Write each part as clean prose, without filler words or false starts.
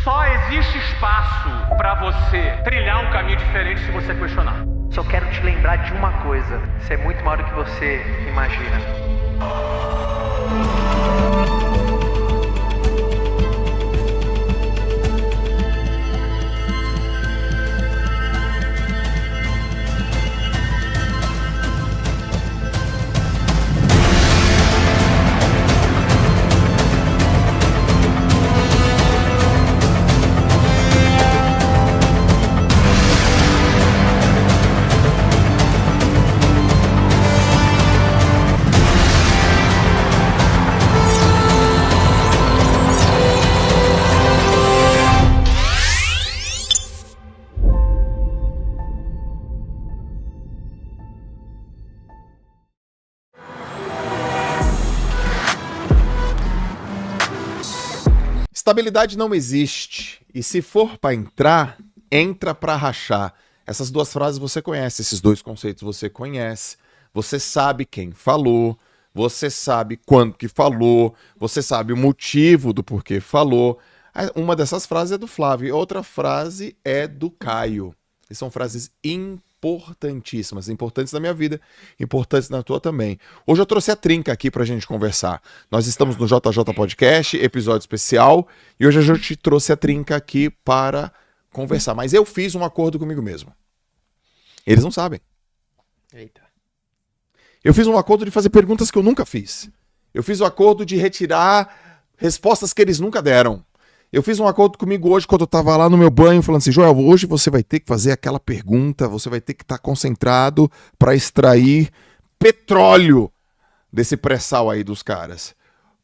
Só existe espaço para você trilhar um caminho diferente se você questionar. Só quero te lembrar de uma coisa. Você é muito maior do que você imagina. Estabilidade não existe. E se for para entrar, entra para rachar. Essas duas frases você conhece, esses dois conceitos você conhece. Você sabe quem falou, você sabe quando que falou, você sabe o motivo do porquê falou. Uma dessas frases é do Flávio e outra frase é do Caio. E são frases importantíssimas, importantes na minha vida, importantes na tua também. Hoje eu trouxe a Trinca aqui pra gente conversar. Nós estamos no JJ Podcast, episódio especial, e hoje a gente trouxe a Trinca aqui para conversar. Mas eu fiz um acordo comigo mesmo. Eles não sabem. Eita. Eu fiz um acordo de fazer perguntas que eu nunca fiz. Eu fiz um acordo de retirar respostas que eles nunca deram. Eu fiz um acordo comigo hoje, quando eu tava lá no meu banho, falando assim, Joel, hoje você vai ter que fazer aquela pergunta, você vai ter que estar concentrado para extrair petróleo desse pré-sal aí dos caras.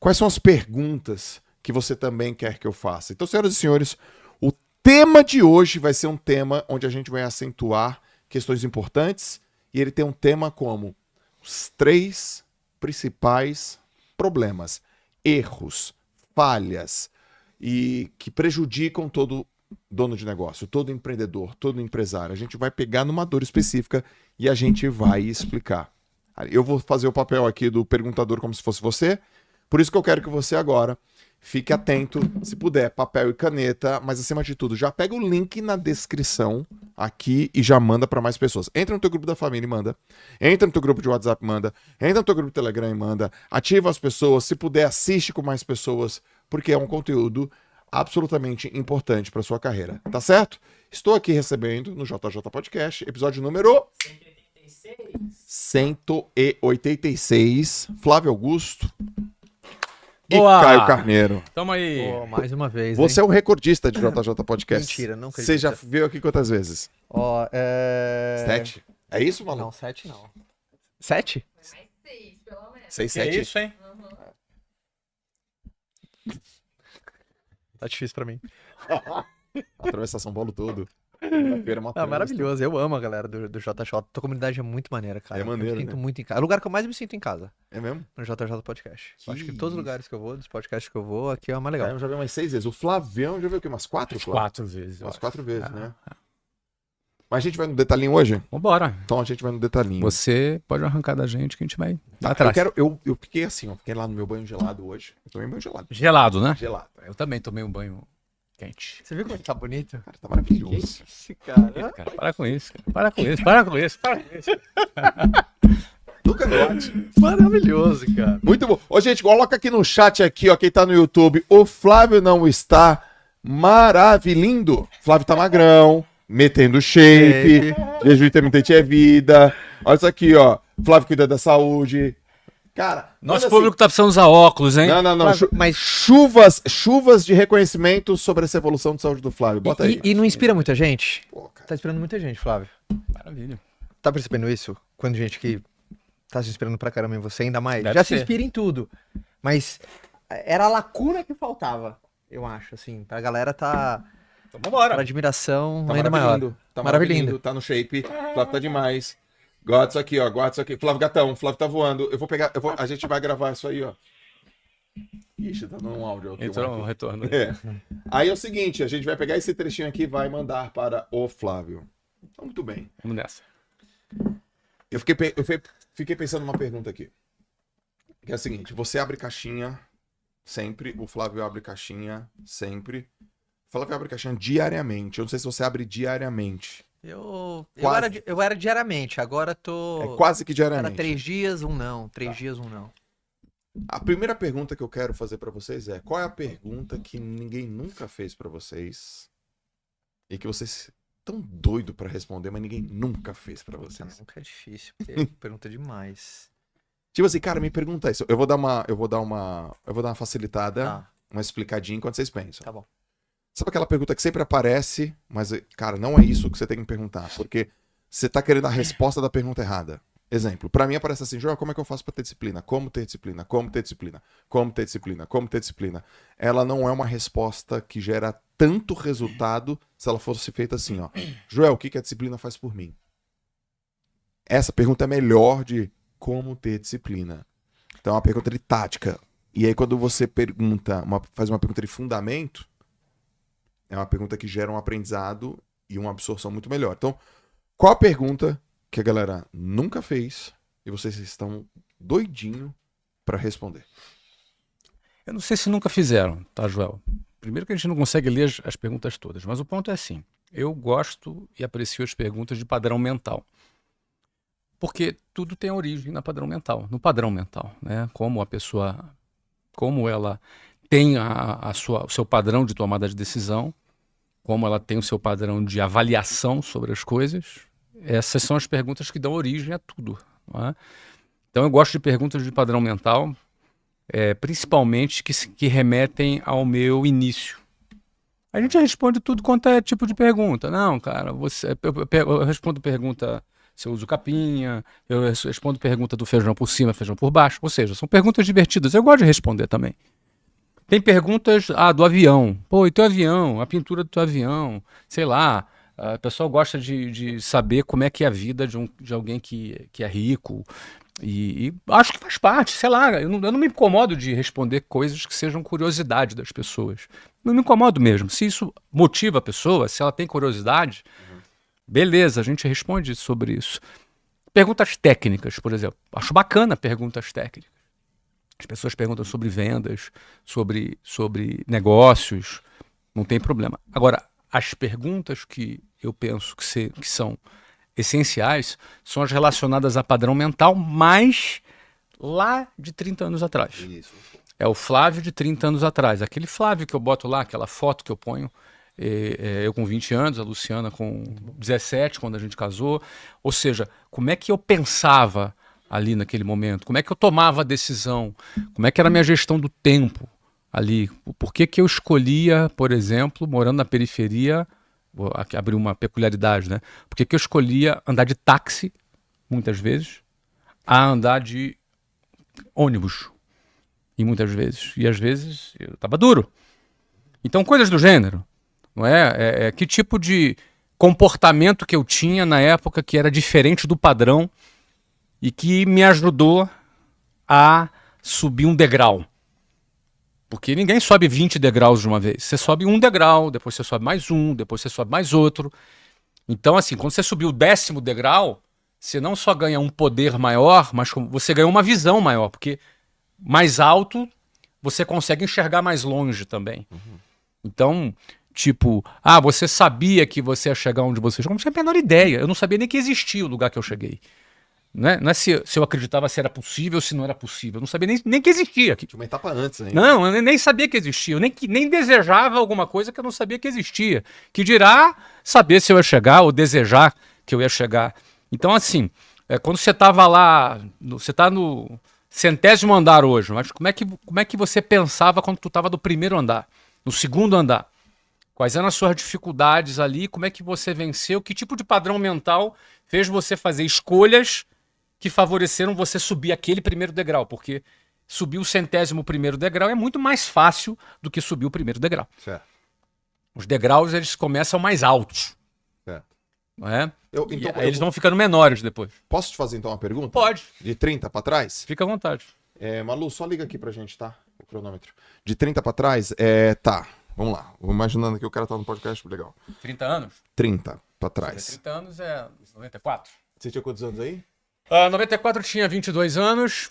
Quais são as perguntas que você também quer que eu faça? Então, senhoras e senhores, o tema de hoje vai ser um tema onde a gente vai acentuar questões importantes e ele tem um tema como os 3 principais problemas, erros, falhas, e que prejudicam todo dono de negócio, todo empreendedor, todo empresário. A gente vai pegar numa dor específica e a gente vai explicar. Eu vou fazer o papel aqui do perguntador como se fosse você, por isso que eu quero que você agora fique atento, se puder, papel e caneta, mas acima de tudo, já pega o link na descrição aqui e já manda para mais pessoas. Entra no teu grupo da família e manda. Entra no teu grupo de WhatsApp e manda. Entra no teu grupo de Telegram e manda. Ativa as pessoas, se puder, assiste com mais pessoas, porque é um conteúdo absolutamente importante para sua carreira, tá certo? Estou aqui recebendo no JJ Podcast, episódio número 186, Flávio Augusto e Boa! Caio Carneiro. Tamo aí. Pô, mais uma vez, Você é o recordista de JJ Podcast. Mentira, não acredito. Você já veio aqui quantas vezes? Ó, 7? É isso, Não, maluco? 7 não. 7? Mais 6, pelo menos. 6, Que 7? isso, hein? Tá difícil pra mim. Atravessar São Paulo todo. Maravilhoso. Eu amo a galera do JJ. Tua comunidade é muito maneira, cara. É maneiro, Eu me sinto né? muito em casa. É o lugar que eu mais me sinto em casa. É mesmo? No JJ Podcast. Que Acho que todos os isso. lugares que eu vou, dos podcasts que eu vou, aqui é o mais legal. Eu já vi umas 6 vezes. O Flavião já viu o quê? Umas 4? 4 vezes. Umas 4 vezes, né? Mas a gente vai no detalhinho hoje? Vambora. Então a gente vai no detalhinho. Você pode arrancar da gente que a gente vai Tá, atrás. eu fiquei assim, ó. Fiquei lá no meu banho gelado hoje. Eu tomei banho gelado. Gelado, né? Gelado. Eu também tomei um banho quente. Você viu como ele tá bonito? Cara, tá maravilhoso. Esse cara. Cara, para com isso, cara. Para com isso, para com isso, para com isso. Nunca note. Maravilhoso, cara. Muito bom. Ô, gente, coloca aqui no chat aqui, ó, quem tá no YouTube. O Flávio não está maravilhindo. Flávio tá magrão, metendo shape. Jejum intermitente é vida. Olha isso aqui, ó. Flávio cuida da saúde. Cara, Nosso olha público tá precisando usar óculos, hein? Não. Flávio, mas- Chuvas de reconhecimento sobre essa evolução de saúde do Flávio. Bota aí. E não inspira muita gente? Pô, cara. Tá inspirando muita gente, Flávio. Maravilha. Tá percebendo isso? Quando gente que tá se inspirando pra caramba em você, ainda mais. Deve Já se ser. inspira em tudo. Mas era a lacuna que faltava, eu acho, assim. Pra galera tá... Então vambora. Pra admiração Tá ainda maior. maravilhindo. Tá maravilhindo. Tá no shape. Flávio tá demais. Guarda isso aqui, ó. Guarda isso aqui. Flávio Gatão. Flávio tá voando. Eu vou pegar. A gente vai gravar isso aí, ó. Ixi, tá dando um áudio aqui. Entrou um retorno. É. Aí é o seguinte, a gente vai pegar esse trechinho aqui e vai mandar para o Flávio. Então, muito bem. Vamos nessa. Eu fiquei pensando numa pergunta aqui. Que é a seguinte, você abre caixinha sempre, o Flávio abre caixinha sempre. Fala que abre caixinha diariamente. Eu não sei se você abre diariamente. Eu Quase. era diariamente, agora tô... É quase que Era diariamente. 3 dias, um não. 3 dias, um não. A primeira pergunta que eu quero fazer pra vocês é: qual é a pergunta que ninguém nunca fez pra vocês e que vocês estão doido pra responder, mas ninguém nunca fez pra vocês? Nunca é difícil, porque pergunta demais. Tipo assim, cara, me pergunta isso. Eu vou dar uma facilitada, Tá, uma explicadinha enquanto vocês pensam. tá bom. Sabe aquela pergunta que sempre aparece, mas, cara, não é isso que você tem que me perguntar, porque você tá querendo a resposta da pergunta errada. Exemplo, pra mim aparece assim: Joel, como é que eu faço pra ter disciplina? Como ter disciplina? Como ter disciplina? Como ter disciplina? Como ter disciplina? Ela não é uma resposta que gera tanto resultado se ela fosse feita assim, ó. Joel, o que a disciplina faz por mim? Essa pergunta é melhor de como ter disciplina. Então é uma pergunta de tática. E aí quando você faz uma pergunta de fundamento, é uma pergunta que gera um aprendizado e uma absorção muito melhor. Então, qual a pergunta que a galera nunca fez e vocês estão doidinho pra responder? Eu não sei se nunca fizeram, tá, Joel? Primeiro que a gente não consegue ler as perguntas todas, mas o ponto é assim: eu gosto e aprecio as perguntas de padrão mental. Porque tudo tem origem no padrão mental, né? Como a pessoa, como ela tem o seu padrão de tomada de decisão, como ela tem o seu padrão de avaliação sobre as coisas. Essas são as perguntas que dão origem a tudo, não é? Então eu gosto de perguntas de padrão mental, principalmente que remetem ao meu início. A gente responde tudo quanto é tipo de pergunta. Não, cara, eu respondo pergunta se eu uso capinha, eu respondo pergunta do feijão por cima, feijão por baixo. Ou seja, são perguntas divertidas. Eu gosto de responder também. Tem perguntas do avião. Pô, e teu avião? A pintura do teu avião? Sei lá. A pessoa gosta de saber como é que é a vida de alguém que é rico. E acho que faz parte, sei lá. Eu não me incomodo de responder coisas que sejam curiosidade das pessoas. Não me incomodo mesmo. Se isso motiva a pessoa, se ela tem curiosidade, beleza, a gente responde sobre isso. Perguntas técnicas, por exemplo. Acho bacana perguntas técnicas. As pessoas perguntam sobre vendas, sobre negócios, não tem problema. Agora, as perguntas que eu penso que são essenciais são as relacionadas a padrão mental, mas lá de 30 anos atrás. Isso. É o Flávio de 30 anos atrás. Aquele Flávio que eu boto lá, aquela foto que eu ponho, eu com 20 anos, a Luciana com 17, quando a gente casou. Ou seja, como é que eu pensava ali naquele momento? Como é que eu tomava a decisão? Como é que era a minha gestão do tempo ali? Por que eu escolhia, por exemplo, morando na periferia, vou aqui abrir uma peculiaridade, né? Por que eu escolhia andar de táxi, muitas vezes, a andar de ônibus, e muitas vezes. E às vezes eu estava duro. Então, coisas do gênero, não é? Que tipo de comportamento que eu tinha na época que era diferente do padrão e que me ajudou a subir um degrau. Porque ninguém sobe 20 degraus de uma vez. Você sobe um degrau, depois você sobe mais um, depois você sobe mais outro. Então, assim, quando você subir o 10º degrau, você não só ganha um poder maior, mas você ganha uma visão maior. Porque mais alto, você consegue enxergar mais longe também. Uhum. Então, tipo, você sabia que você ia chegar onde você chegou? Eu não tinha a menor ideia. Eu não sabia nem que existia o lugar que eu cheguei. Não é se eu acreditava se era possível ou se não era possível. Eu não sabia nem que existia. Tinha uma etapa antes ainda. Não, eu nem sabia que existia. Eu nem desejava alguma coisa que eu não sabia que existia. Que dirá saber se eu ia chegar ou desejar que eu ia chegar. Então, assim, quando você estava lá, você está no 100º andar hoje, mas como é que você pensava quando tu estava no 1º andar, no 2º andar? Quais eram as suas dificuldades ali? Como é que você venceu? Que tipo de padrão mental fez você fazer escolhas que favoreceram você subir aquele 1º degrau? Porque subir o 100º degrau é muito mais fácil do que subir o 1º degrau. Certo. Os degraus, eles começam mais altos. Certo. Não é? Eles vão ficando menores depois. Posso te fazer então uma pergunta? Pode. De 30 pra trás? Fica à vontade. Malu, só liga aqui pra gente, tá? O cronômetro. De 30 pra trás, tá. Vamos lá. Vou imaginando aqui o cara tá no podcast, legal. 30 anos? 30 pra trás. 30 anos é 94. Você tinha quantos anos aí? 94 eu tinha 22 anos.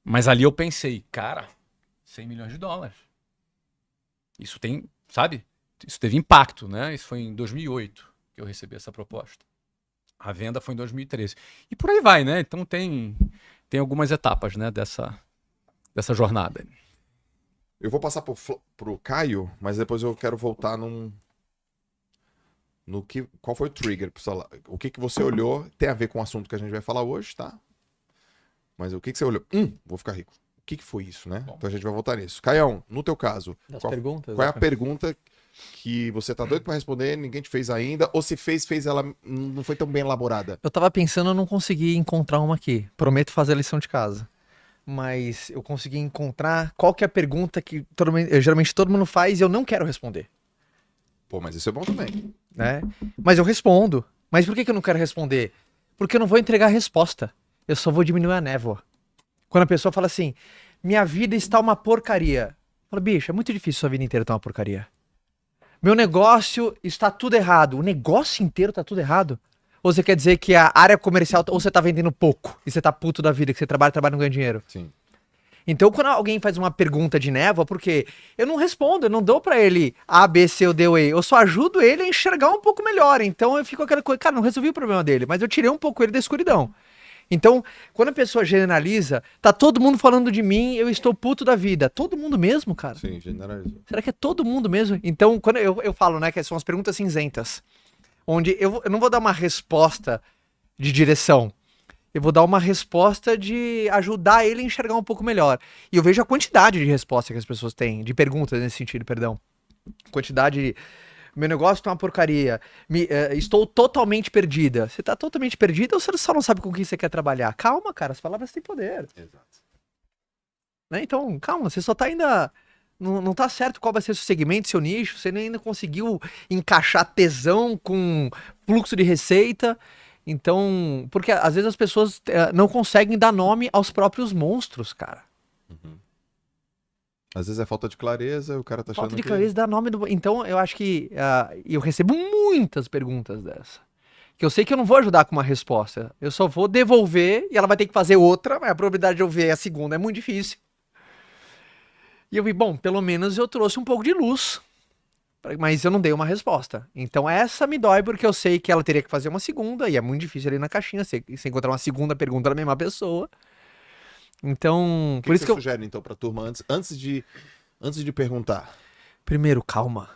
Mas ali eu pensei, cara, 100 milhões de dólares. Isso tem, sabe? Isso teve impacto, né? Isso foi em 2008 que eu recebi essa proposta. A venda foi em 2013. E por aí vai, né? Então tem algumas etapas, né, dessa jornada. Eu vou passar pro Caio, mas depois eu quero voltar qual foi o trigger? O que você olhou tem a ver com o assunto que a gente vai falar hoje, tá? Mas o que você olhou? Vou ficar rico. O que foi isso, né? Bom. Então a gente vai voltar nisso. Caião, no teu caso, perguntas, qual é a pergunta que você tá doido pra responder, ninguém te fez ainda, ou se fez ela não foi tão bem elaborada? Eu tava pensando, eu não consegui encontrar uma aqui. Prometo fazer a lição de casa. Mas eu consegui encontrar qual que é a pergunta que geralmente todo mundo faz e eu não quero responder. Pô, mas isso é bom também. Né? Mas eu respondo. Mas por que eu não quero responder? Porque eu não vou entregar a resposta. Eu só vou diminuir a névoa. Quando a pessoa fala assim, minha vida está uma porcaria. Eu falo, bicho, é muito difícil sua vida inteira estar uma porcaria. Meu negócio está tudo errado. O negócio inteiro está tudo errado? Ou você quer dizer que a área comercial, ou você tá vendendo pouco e você tá puto da vida, que você trabalha e não ganha dinheiro? Sim. Então, quando alguém faz uma pergunta de névoa, porque eu não respondo, eu não dou pra ele A, B, C ou D ou E, eu só ajudo ele a enxergar um pouco melhor. Então, eu fico aquela coisa, cara, não resolvi o problema dele, mas eu tirei um pouco ele da escuridão. Então, quando a pessoa generaliza, tá todo mundo falando de mim, eu estou puto da vida. Todo mundo mesmo, cara? Sim, generalizou. Será que é todo mundo mesmo? Então, quando eu falo, né, que são as perguntas cinzentas, onde eu não vou dar uma resposta de direção, eu vou dar uma resposta de ajudar ele a enxergar um pouco melhor. E eu vejo a quantidade de respostas que as pessoas têm, de perguntas nesse sentido, perdão. Quantidade. Meu negócio tá uma porcaria. Estou totalmente perdida. Você tá totalmente perdida ou você só não sabe com quem você quer trabalhar? Calma, cara, as palavras têm poder. Exato. Né? Então, calma, você só tá ainda. Não tá certo qual vai ser o seu segmento, seu nicho. Você nem ainda conseguiu encaixar tesão com fluxo de receita. Então, porque às vezes as pessoas não conseguem dar nome aos próprios monstros, cara. Uhum. Às vezes é falta de clareza, o cara tá achando Falta de clareza dá nome do... Então, eu acho que eu recebo muitas perguntas dessa. Que eu sei que eu não vou ajudar com uma resposta. Eu só vou devolver e ela vai ter que fazer outra, mas a probabilidade de eu ver a segunda é muito difícil. E eu vi, bom, pelo menos eu trouxe um pouco de luz. Mas eu não dei uma resposta. Então essa me dói porque eu sei que ela teria que fazer uma segunda, e é muito difícil ali na caixinha você encontrar uma segunda pergunta da mesma pessoa. Então, O por isso que que você sugere, então, pra turma antes de perguntar? Primeiro, calma.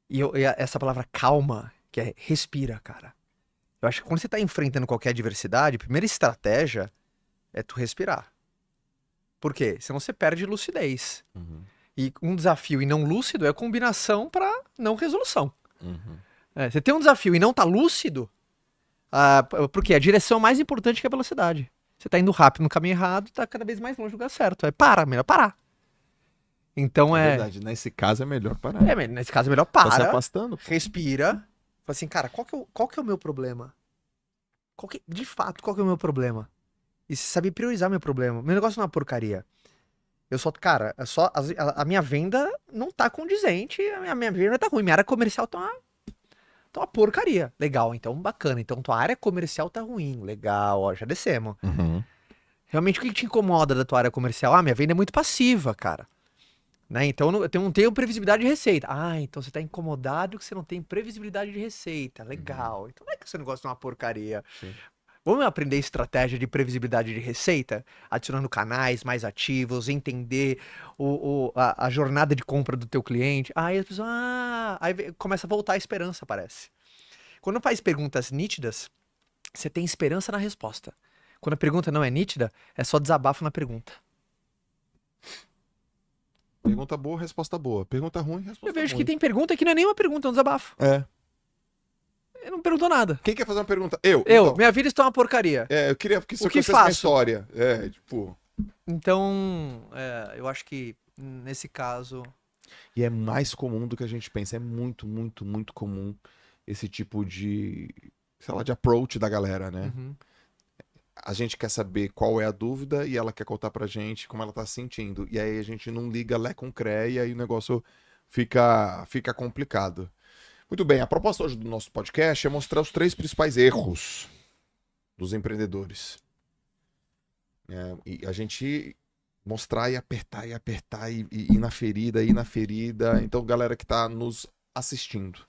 E essa palavra calma, que é respira, cara. Eu acho que quando você tá enfrentando qualquer adversidade, a primeira estratégia é tu respirar. Por quê? Senão você perde lucidez. Uhum. E um desafio e não lúcido é a combinação para não resolução. Uhum. Você tem um desafio e não tá lúcido, porque a direção mais importante que a velocidade. Você tá indo rápido no caminho errado, tá cada vez mais longe do lugar certo. Melhor parar. Então É verdade, nesse caso é melhor parar. nesse caso é melhor Tá se parar, afastando. respira, fala assim, cara, qual que é o meu problema? De fato, qual que é o meu problema? E você sabe priorizar meu problema. Meu negócio não é uma porcaria. Cara, a minha venda não tá condizente, a minha venda tá ruim, minha área comercial tá uma porcaria. Legal, então bacana. Então tua área comercial tá ruim. Legal, ó, já descemos. Uhum. Realmente, o que te incomoda da tua área comercial? Minha venda é muito passiva, cara. Né? Então eu não tenho previsibilidade de receita. Então você tá incomodado que você não tem previsibilidade de receita. Legal. Então não é que seu negócio é uma porcaria. Sim. Vamos aprender estratégia de previsibilidade de receita? Adicionando canais mais ativos, entender a jornada de compra do teu cliente. Aí as pessoas, aí começa a voltar a esperança, parece. Quando faz perguntas nítidas, você tem esperança na resposta. Quando a pergunta não é nítida, é só desabafo na pergunta. Pergunta boa, resposta boa. Pergunta ruim, resposta ruim. Eu vejo que tem pergunta que não é nem uma pergunta, é um desabafo. Ele não perguntou nada. Quem quer fazer uma pergunta? Eu. Minha vida está uma porcaria. Eu queria que você O que conhecesse minha faço? história. Então, eu acho que nesse caso... E é mais comum do que a gente pensa. É muito, muito, muito comum esse tipo de, sei lá, de approach da galera, né? Uhum. A gente quer saber qual é a dúvida e ela quer contar pra gente como ela tá se sentindo. E aí a gente não liga Lé com Cré e aí o negócio fica complicado. Muito bem, a proposta hoje do nosso podcast é mostrar os 3 principais erros dos empreendedores. E a gente mostrar e apertar e ir na ferida, ir na ferida. Então, galera que tá nos assistindo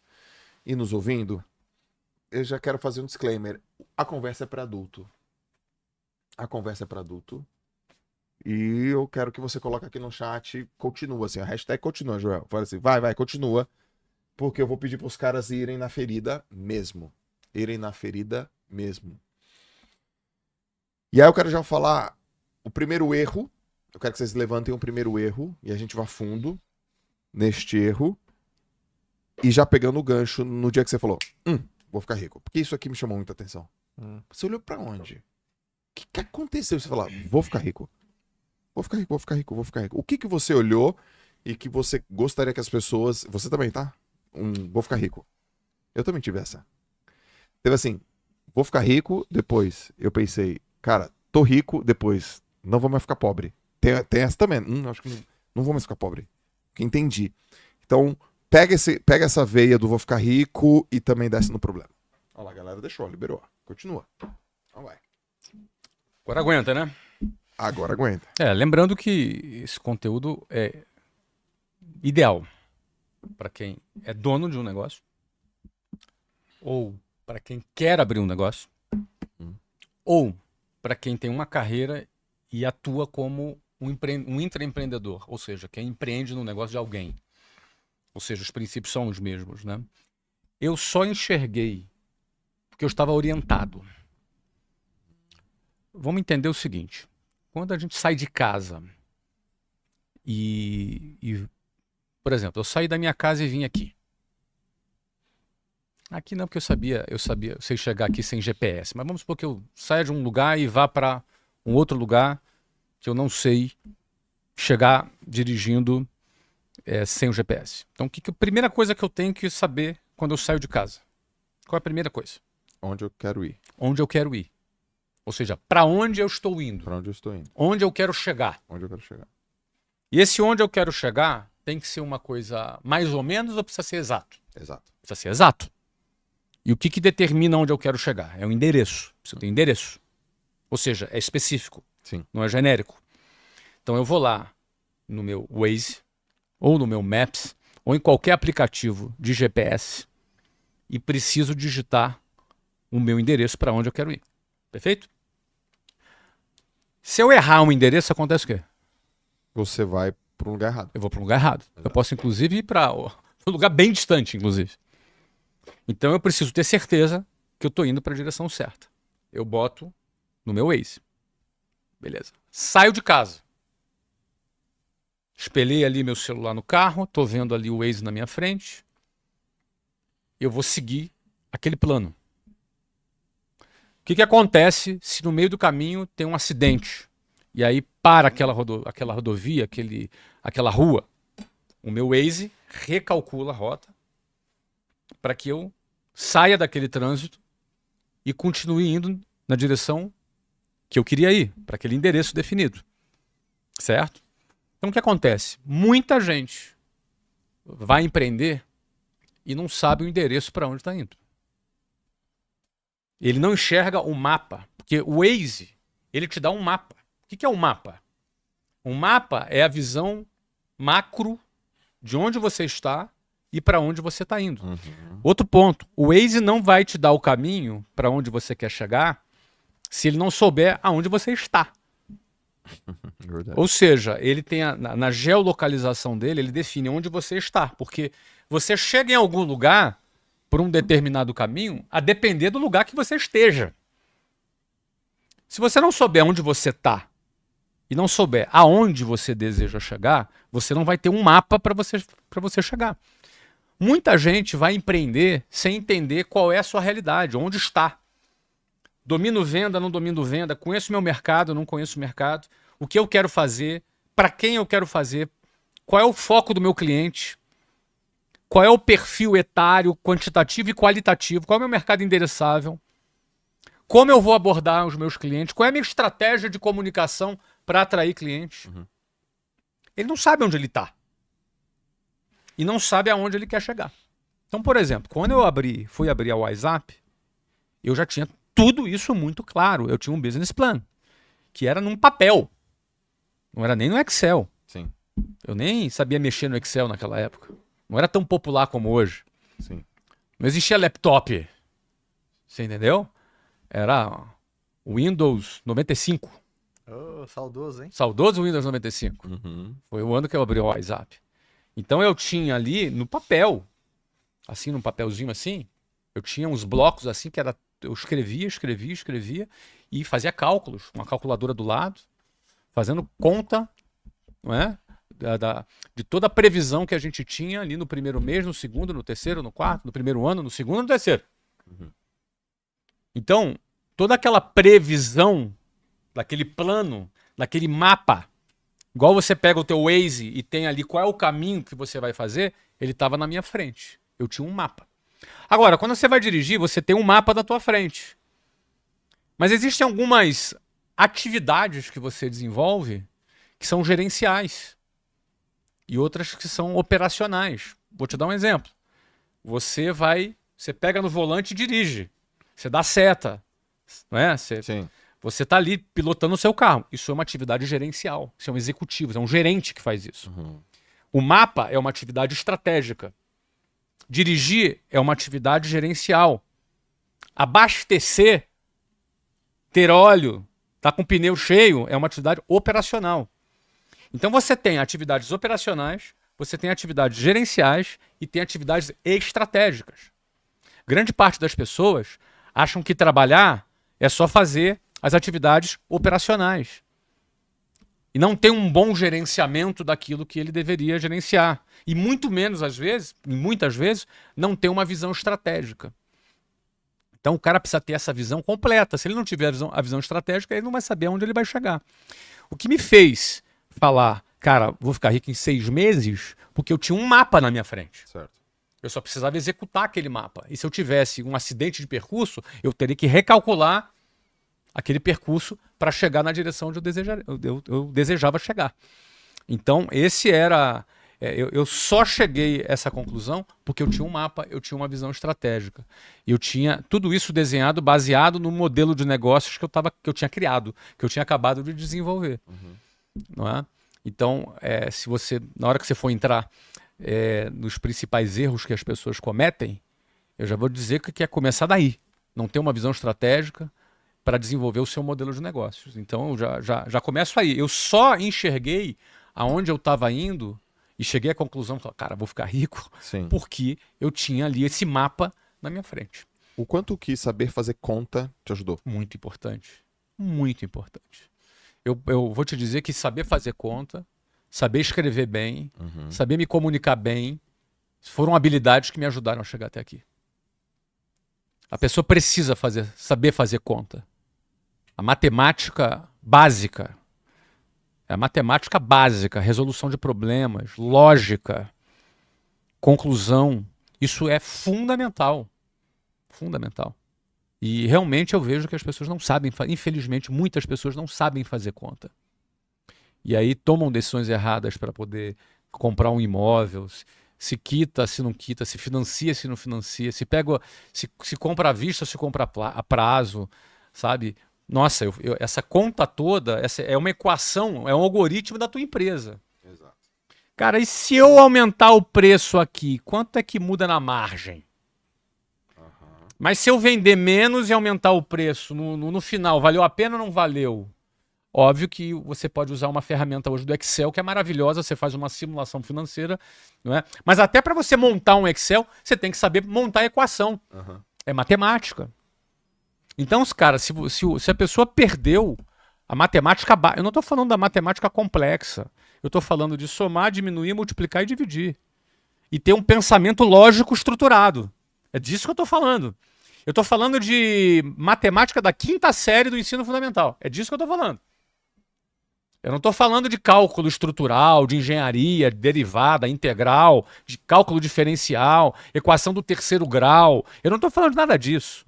e nos ouvindo, eu já quero fazer um disclaimer. A conversa é para adulto. A conversa é para adulto. E eu quero que você coloque aqui no chat, continua assim, a hashtag continua, Joel. Fala assim, vai, continua. Porque eu vou pedir pros caras irem na ferida mesmo. Irem na ferida mesmo. E aí eu quero já falar o primeiro erro. Eu quero que vocês levantem o primeiro erro e a gente vá fundo neste erro. E já pegando o gancho no dia que você falou, vou ficar rico. Porque isso aqui me chamou muita atenção. Você olhou pra onde? O que aconteceu? Você falou, vou ficar rico. Vou ficar rico, vou ficar rico, vou ficar rico. O que você olhou e que você gostaria que as pessoas... Você também, tá? Vou ficar rico. Eu também tive essa. Teve assim, vou ficar rico, depois eu pensei, cara, tô rico, depois não vou mais ficar pobre. Tem essa também. Acho que não vou mais ficar pobre. Que entendi. Então, pega essa veia do vou ficar rico e também desce no problema. Olha lá, a galera deixou, liberou. Continua. Então vai. Agora aguenta, né? Agora aguenta. Lembrando que esse conteúdo é ideal para quem é dono de um negócio ou para quem quer abrir um negócio ou para quem tem uma carreira e atua como um intraempreendedor, ou seja, quem empreende no negócio de alguém. Ou seja, os princípios são os mesmos, né? Eu só enxerguei porque eu estava orientado. Vamos entender o seguinte. Quando a gente sai de casa e por exemplo, eu saí da minha casa e vim aqui. Aqui não, porque eu sei chegar aqui sem GPS, mas vamos supor que eu saia de um lugar e vá para um outro lugar que eu não sei chegar dirigindo sem o GPS. Então, a primeira coisa que eu tenho que saber quando eu saio de casa? Qual é a primeira coisa? Onde eu quero ir. Onde eu quero ir. Ou seja, para onde eu estou indo. Para onde eu estou indo. Onde eu quero chegar. Onde eu quero chegar. E esse onde eu quero chegar tem que ser uma coisa mais ou menos ou precisa ser exato? Exato. Precisa ser exato. E o que determina onde eu quero chegar? É o endereço. Você tem endereço. Ou seja, é específico. Sim. Não é genérico. Então eu vou lá no meu Waze, ou no meu Maps, ou em qualquer aplicativo de GPS e preciso digitar o meu endereço para onde eu quero ir. Perfeito? Se eu errar um endereço, acontece o quê? Você vai para um lugar errado. Eu vou para um lugar errado. Exato. Eu posso, inclusive, ir para um lugar bem distante, inclusive. Então eu preciso ter certeza que eu estou indo para a direção certa. Eu boto no meu Waze. Beleza. Saio de casa. Espelhei ali meu celular no carro, estou vendo ali o Waze na minha frente. Eu vou seguir aquele plano. O que acontece se no meio do caminho tem um acidente? E aí para aquela rodovia, aquela rua. O meu Waze recalcula a rota para que eu saia daquele trânsito e continue indo na direção que eu queria ir, para aquele endereço definido. Certo? Então o que acontece? Muita gente vai empreender e não sabe o endereço para onde está indo. Ele não enxerga o mapa, porque o Waze, ele te dá um mapa. O que é um mapa? Um mapa é a visão macro de onde você está e para onde você está indo. Outro ponto, o Waze não vai te dar o caminho para onde você quer chegar se ele não souber aonde você está. Ou seja, ele tem na geolocalização dele, ele define onde você está, porque você chega em algum lugar por um determinado caminho, a depender do lugar que você esteja. Se você não souber onde você está e não souber aonde você deseja chegar, você não vai ter um mapa para você chegar. Muita gente vai empreender sem entender qual é a sua realidade, onde está. Domino venda, não domino venda, conheço meu mercado, não conheço o mercado, o que eu quero fazer, para quem eu quero fazer, qual é o foco do meu cliente, qual é o perfil etário, quantitativo e qualitativo, qual é o meu mercado endereçável, como eu vou abordar os meus clientes, qual é a minha estratégia de comunicação para atrair clientes. Ele não sabe onde ele está. E não sabe aonde ele quer chegar. Então, por exemplo, quando eu fui abrir a WhatsApp, eu já tinha tudo isso muito claro. Eu tinha um business plan. que era num papel. Não era nem no Excel. Sim, Eu nem sabia mexer no Excel naquela época. Não era tão popular como hoje. sim. Não existia laptop. Você entendeu? Era o Windows 95. Oh, saudoso, hein? Saudoso Windows 95. Uhum. Foi o ano que eu abri o WhatsApp. Então eu tinha ali no papel, assim, num papelzinho assim, eu tinha uns blocos assim que era. Eu escrevia e fazia cálculos, uma calculadora do lado, fazendo conta, não é? De toda a previsão que a gente tinha ali no primeiro mês, no segundo, no terceiro, no quarto, no primeiro ano, no segundo e no terceiro. Então, toda aquela previsão daquele plano, daquele mapa, igual você pega o teu Waze e tem ali qual é o caminho que você vai fazer, ele estava na minha frente. Eu tinha um mapa. Agora, quando você vai dirigir, você tem um mapa na tua frente. Mas existem algumas atividades que você desenvolve que são gerenciais e outras que são operacionais. Vou te dar um exemplo. Você pega no volante e dirige. Você dá seta, não é? Sim. Você está ali pilotando o seu carro. Isso é uma atividade gerencial. Isso é um executivo, é um gerente que faz isso. O mapa é uma atividade estratégica. Dirigir é uma atividade gerencial. Abastecer, ter óleo, estar com o pneu cheio é uma atividade operacional. Então você tem atividades operacionais, você tem atividades gerenciais e tem atividades estratégicas. Grande parte das pessoas acham que trabalhar é só fazer as atividades operacionais. E não tem um bom gerenciamento daquilo que ele deveria gerenciar. E muito menos, às vezes, e muitas vezes, não tem uma visão estratégica. Então o cara precisa ter essa visão completa. Se ele não tiver a visão estratégica, ele não vai saber aonde ele vai chegar. O que me fez falar, cara, vou ficar rico em 6 meses, porque eu tinha um mapa na minha frente. Certo. Eu só precisava executar aquele mapa. E se eu tivesse um acidente de percurso, eu teria que recalcular aquele percurso para chegar na direção onde eu desejava chegar. Então, esse era... Eu só cheguei a essa conclusão porque eu tinha um mapa, eu tinha uma visão estratégica. Eu tinha tudo isso desenhado, baseado no modelo de negócios que eu tinha criado, que eu tinha acabado de desenvolver. Não é? Então, na hora que você for entrar nos principais erros que as pessoas cometem, eu já vou dizer que é começar daí. Não ter uma visão estratégica para desenvolver o seu modelo de negócios. Então, eu já começo aí. Eu só enxerguei aonde eu estava indo e cheguei à conclusão, cara, vou ficar rico, Sim. porque eu tinha ali esse mapa na minha frente. O quanto que saber fazer conta te ajudou? Muito importante. Muito importante. Eu vou te dizer que saber fazer conta, saber escrever bem, saber me comunicar bem, foram habilidades que me ajudaram a chegar até aqui. A pessoa precisa saber fazer conta. A matemática básica. É a matemática básica, resolução de problemas, lógica, conclusão. Isso é fundamental. Fundamental. E realmente eu vejo que as pessoas não sabem, infelizmente, muitas pessoas não sabem fazer conta. E aí tomam decisões erradas para poder comprar um imóvel, se quita, se não quita, se financia, se não financia, se compra à vista, se compra a prazo, sabe? Nossa, essa conta toda, essa é uma equação, é um algoritmo da tua empresa. Exato. Cara, e se eu aumentar o preço aqui, quanto é que muda na margem? Mas se eu vender menos e aumentar o preço, no final, valeu a pena ou não valeu? Óbvio que você pode usar uma ferramenta hoje do Excel que é maravilhosa, você faz uma simulação financeira, não é? Mas até para você montar um Excel, você tem que saber montar a equação. É matemática. Então, cara, se a pessoa perdeu a matemática básica, eu não estou falando da matemática complexa, eu estou falando de somar, diminuir, multiplicar e dividir. E ter um pensamento lógico estruturado. É disso que eu estou falando. Eu estou falando de matemática da 5ª série do ensino fundamental. É disso que eu estou falando. Eu não estou falando de cálculo estrutural, de engenharia, derivada, integral, de cálculo diferencial, equação do 3º grau. Eu não estou falando de nada disso.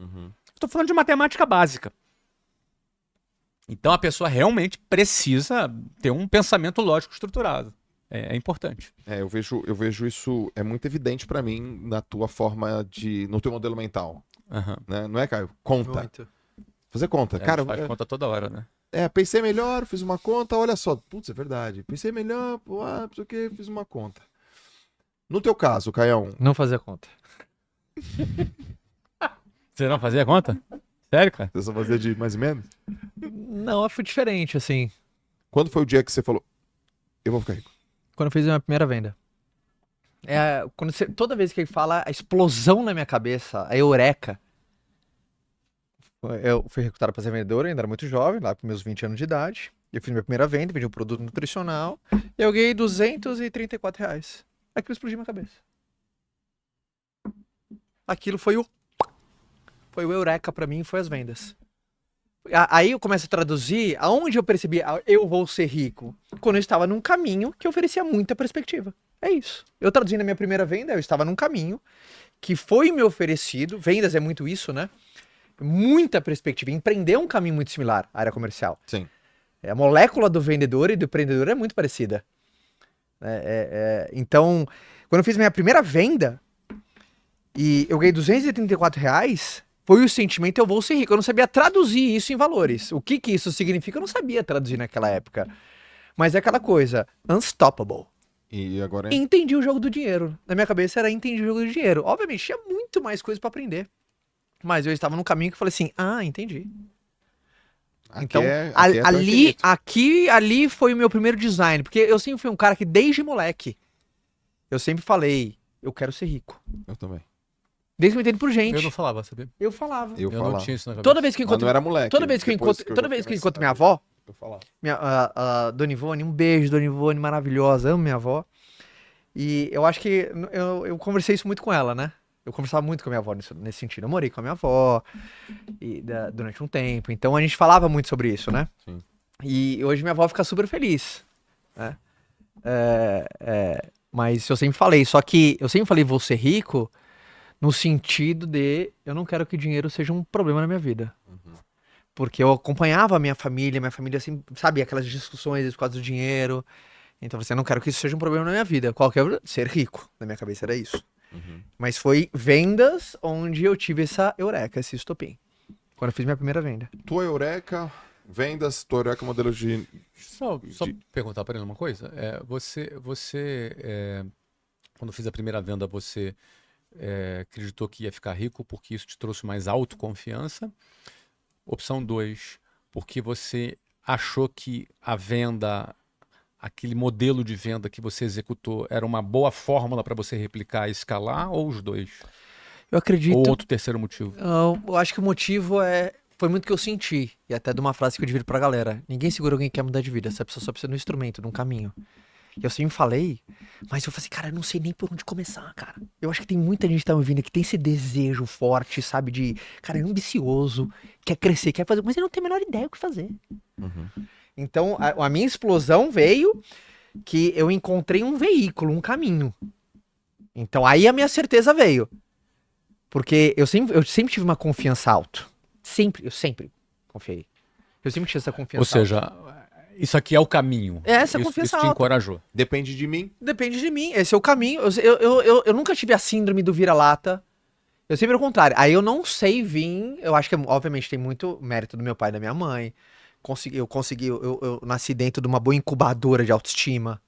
Estou falando de matemática básica. Então a pessoa realmente precisa ter um pensamento lógico estruturado. É importante. Eu vejo isso, é muito evidente para mim na tua forma no teu modelo mental. Né? Não é, Caio? Conta. Muito. Fazer conta. Cara, faz conta toda hora, né? pensei melhor, fiz uma conta, olha só. Putz, é verdade. Pensei melhor, pô, não sei o que, fiz uma conta. No teu caso, Caião, Não fazia conta. Você não fazia conta? Sério, cara? você só fazia de mais ou menos? Não, foi diferente, assim. Quando foi o dia que você falou, eu vou ficar rico? Quando eu fiz a minha primeira venda. Toda vez que ele fala a explosão na minha cabeça, a eureka. Eu fui recrutado para ser vendedor, ainda era muito jovem, lá com meus 20 anos de idade. Eu fiz minha primeira venda, vendi um produto nutricional. E eu ganhei R$234. Aquilo explodiu minha cabeça. Aquilo foi o eureka pra mim, foi as vendas. Aí eu começo a traduzir aonde eu percebi eu vou ser rico. Quando eu estava num caminho que oferecia muita perspectiva. É isso. Eu traduzi na minha primeira venda, eu estava num caminho que foi me oferecido. Vendas é muito isso, né? Muita perspectiva. Empreender é um caminho muito similar à área comercial. Sim. A molécula do vendedor e do empreendedor é muito parecida. Então, quando eu fiz minha primeira venda e eu ganhei R$234, foi o sentimento eu vou ser rico. Eu não sabia traduzir isso em valores. O que isso significa eu não sabia traduzir naquela época. Mas é aquela coisa, unstoppable. E agora Entendi o jogo do dinheiro. Na minha cabeça era entendi o jogo do dinheiro. Obviamente, tinha muito mais coisa pra aprender. Mas eu estava num caminho que eu falei assim, entendi. Então, ali foi o meu primeiro design. Porque eu sempre fui um cara que, desde moleque, eu sempre falei, eu quero ser rico. Eu também. Desde que eu entendo por gente. Eu não falava, sabia? Eu falava. Eu Não falava. tinha isso na cabeça. Toda vez que eu Mas encontro, não era moleque. toda vez que eu Depois encontro, toda vez que eu comecei encontro a- minha avó, Eu falava. a Dona Ivone, um beijo, Dona Ivone, maravilhosa, amo minha avó. E eu acho que eu conversei isso muito com ela, né? Eu conversava muito com a minha avó nesse sentido. Eu morei com a minha avó durante um tempo, então a gente falava muito sobre isso, né? Sim. E hoje minha avó fica super feliz, né? Mas eu sempre falei, só que eu sempre falei vou ser rico no sentido de eu não quero que dinheiro seja um problema na minha vida. Porque eu acompanhava a minha família assim, sabe, aquelas discussões por causa do dinheiro. Então eu não quero que isso seja um problema na minha vida. Qual que é ser rico? Na minha cabeça era isso. Mas foi vendas onde eu tive essa eureka, esse estopim. Quando eu fiz minha primeira venda. Tua eureka, vendas, tua eureka modelo de... Só perguntar para ele uma coisa. Quando fiz a primeira venda, você acreditou que ia ficar rico porque isso te trouxe mais autoconfiança? Opção 2, porque você achou que a venda, aquele modelo de venda que você executou era uma boa fórmula para você replicar e escalar, ou os dois? Eu acredito. Ou outro terceiro motivo? Eu acho que o motivo foi muito que eu senti. E até de uma frase que eu divido pra galera. Ninguém segura alguém que quer mudar de vida. Essa pessoa só precisa de um instrumento, de um caminho. E eu sempre falei, mas eu falei assim, cara, eu não sei nem por onde começar, cara. Eu acho que tem muita gente que tá me ouvindo que tem esse desejo forte, sabe, cara, é ambicioso, quer crescer, quer fazer, mas ele não tem a menor ideia o que fazer. Então, a minha explosão veio que eu encontrei um veículo, um caminho. Então, aí a minha certeza veio. Porque eu sempre tive uma confiança alta. Eu sempre confiei. Eu sempre tive essa confiança Ou seja, isso aqui é o caminho. Essa Isso confiança te alta. encorajou. Depende de mim. Depende de mim, esse é o caminho. Eu nunca tive a síndrome do vira-lata. Eu sempre o contrário. Aí eu não sei vir. Eu acho que, obviamente, tem muito mérito do meu pai e da minha mãe. Eu nasci dentro de uma boa incubadora de autoestima.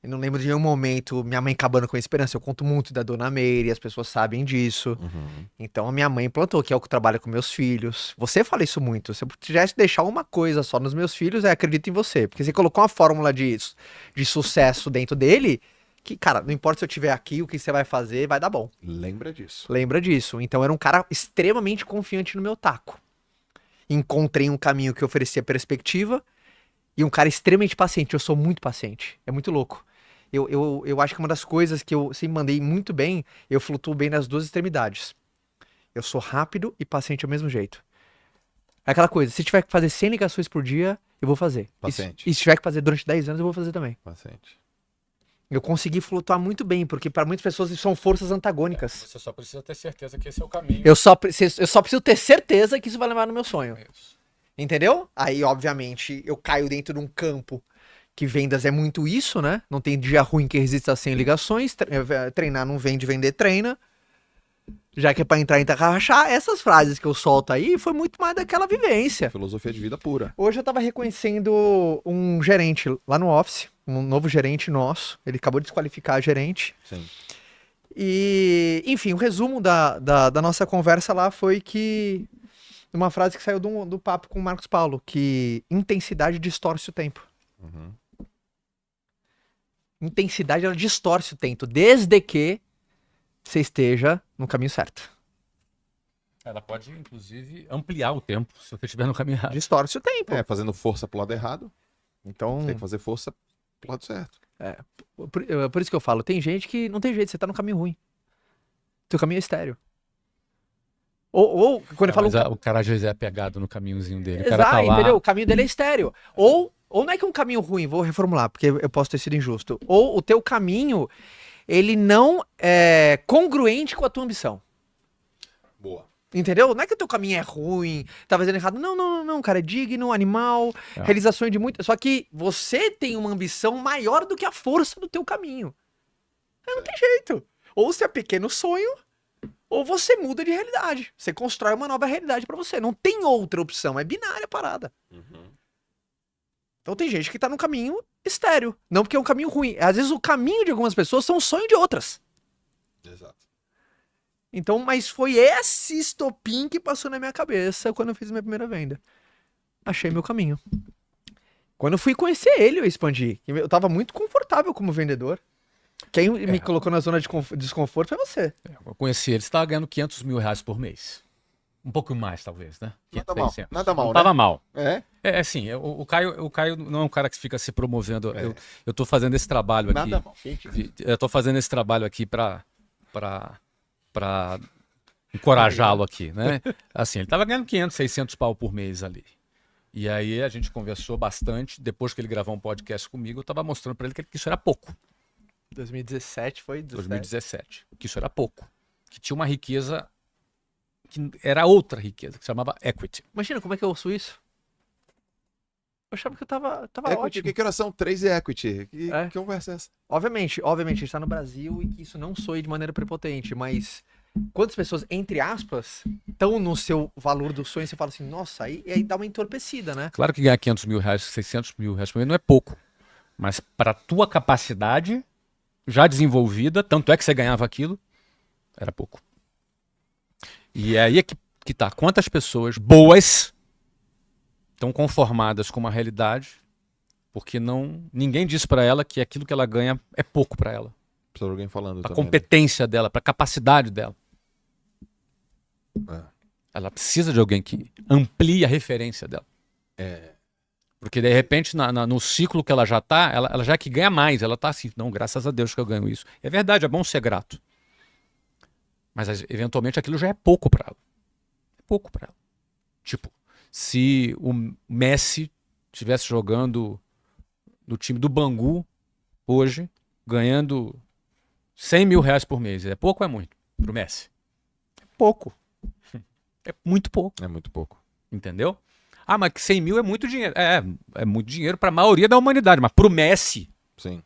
Eu não lembro de nenhum momento minha mãe acabando com a esperança. Eu conto muito da Dona Meire, as pessoas sabem disso. Então a minha mãe implantou, que é o que trabalha com meus filhos. Você fala isso muito. Se eu tivesse que deixar uma coisa só nos meus filhos, acredito em você. Porque você colocou uma fórmula de sucesso dentro dele, que, cara, não importa se eu estiver aqui, o que você vai fazer, vai dar bom. Lembra disso. Lembra disso. Então eu era um cara extremamente confiante no meu taco. Encontrei um caminho que oferecia perspectiva e um cara extremamente paciente. Eu sou muito paciente. É muito louco. Eu acho que uma das coisas que eu sempre mandei muito bem, eu flutuo bem nas duas extremidades. Eu sou rápido e paciente ao mesmo jeito. É aquela coisa, se tiver que fazer 100 ligações por dia, eu vou fazer. Paciente. E se tiver que fazer durante 10 anos, eu vou fazer também. Paciente. Eu consegui flutuar muito bem, porque para muitas pessoas isso são forças antagônicas. Você só precisa ter certeza que esse é o caminho. Eu só preciso ter certeza que isso vai levar no meu sonho. Isso. Entendeu? Aí, obviamente, eu caio dentro de um campo que vendas é muito isso, né? Não tem dia ruim que resista a 100 ligações. Treinar não vende, vender treina. Já que é pra entrar em rachar, essas frases que eu solto aí foi muito mais daquela vivência. Filosofia de vida pura. Hoje eu tava reconhecendo um gerente lá no office, um novo gerente nosso. Ele acabou de desqualificar a gerente. Sim. E, enfim, o resumo da nossa conversa lá foi que uma frase que saiu do papo com o Marcos Paulo, que intensidade distorce o tempo. Uhum. Intensidade, ela distorce o tempo, desde que você esteja no caminho certo. Ela pode, inclusive, ampliar o tempo, se você estiver no caminho errado. Distorce o tempo. Fazendo força pro lado errado, Então, tem que fazer força pro lado certo. por isso que eu falo, tem gente que não tem jeito, você tá no caminho ruim. Teu caminho é estéreo. Ou quando eu falo... Mas o cara às vezes é apegado no caminhozinho dele. O Exato, cara tá lá... entendeu? O caminho dele é estéreo. Ou não é que é um caminho ruim, vou reformular, porque eu posso ter sido injusto. Ou o teu caminho, ele não é congruente com a tua ambição. Boa. Entendeu? Não é que o teu caminho é ruim, tá fazendo errado. Não, cara, é digno, animal, realizações de muito. Só que você tem uma ambição maior do que a força do teu caminho. Não tem jeito. Ou você é pequeno sonho, ou você muda de realidade. Você constrói uma nova realidade pra você. Não tem outra opção, é binária a parada. Uhum. Então tem gente que tá no caminho estéreo. Não porque é um caminho ruim. Às vezes o caminho de algumas pessoas são o sonho de outras. Exato. Então, mas foi esse estopim que passou na minha cabeça quando eu fiz minha primeira venda. Achei meu caminho. Quando eu fui conhecer ele, eu expandi. Eu tava muito confortável como vendedor. Quem me colocou na zona de desconforto foi você. Eu conheci ele, você estava ganhando R$500 mil por mês. Um pouco mais, talvez, né? Nada mal, 600. nada mal, Não né? tava mal. É? É assim, o Caio não é um cara que fica se promovendo. Eu tô fazendo esse trabalho aqui. Nada mal. Eu tô fazendo esse trabalho aqui para encorajá-lo aqui, né? Assim, ele tava ganhando 500, 600 pau por mês ali. E aí a gente conversou bastante. Depois que ele gravou um podcast comigo, eu tava mostrando para ele que isso era pouco. 2017 foi 2017. Que isso era pouco. Que tinha uma riqueza que era outra riqueza, que se chamava equity. Imagina como é que eu ouço isso. Eu achava que eu tava Equity, ótimo. que oração? 3 é equity. Que É. conversa é essa? Obviamente, a gente tá no Brasil e que isso não soe de maneira prepotente, mas quantas pessoas, entre aspas, estão no seu valor do sonho e você fala assim, nossa, aí dá uma entorpecida, né? Claro que ganhar 500 mil reais, 600 mil reais por mês não é pouco. Mas para tua capacidade já desenvolvida, tanto é que você ganhava aquilo, era pouco. E é aí que tá. Quantas pessoas boas estão conformadas com uma realidade porque ninguém diz para ela que aquilo que ela ganha é pouco para ela. Precisa de alguém falando Para a também, né? competência dela, para a capacidade dela. É. Ela precisa de alguém que amplie a referência dela. Porque de repente no ciclo que ela já tá, ela já é que ganha mais. Ela tá assim, não, graças a Deus que eu ganho isso. É verdade, é bom ser grato. Mas eventualmente aquilo já é pouco para ela. É pouco para ela. Tipo, se o Messi estivesse jogando no time do Bangu hoje, ganhando 100 mil reais por mês, é pouco ou é muito pro Messi? É pouco. É muito pouco. É muito pouco. Entendeu? Ah, mas 100 mil é muito dinheiro. É muito dinheiro para a maioria da humanidade, mas pro Messi, Sim.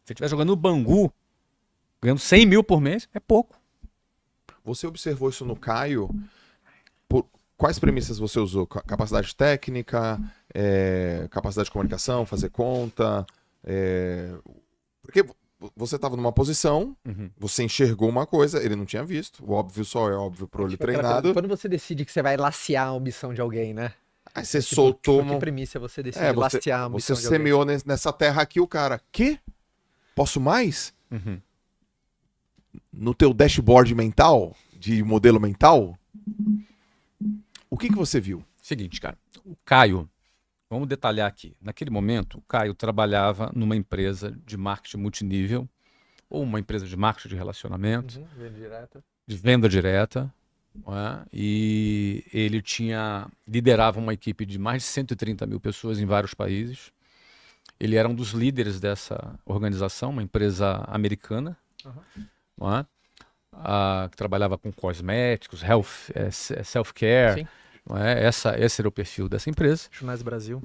se ele estiver jogando no Bangu, ganhando 100 mil por mês, é pouco. Você observou isso no Caio? Por quais premissas você usou? Capacidade técnica, capacidade de comunicação, fazer conta? Porque você estava numa posição, você enxergou uma coisa, ele não tinha visto. O óbvio só é óbvio pro olho treinado. Quando você decide que você vai lacear a ambição de alguém, né? Aí você soltou Que premissa você decide você lacear a ambição de alguém? semeou nessa terra aqui, o cara, quê? Posso mais? No teu dashboard mental, de modelo mental, o que você viu? Seguinte, cara, o Caio, vamos detalhar aqui. Naquele momento, o Caio trabalhava numa empresa de marketing multinível, ou uma empresa de marketing de relacionamento, de venda direta, não é? E ele liderava uma equipe de mais de 130 mil pessoas em vários países. Ele era um dos líderes dessa organização, uma empresa americana, não é? Que trabalhava com cosméticos, self-care. Não é? Esse era o perfil dessa empresa. Jornais Brasil.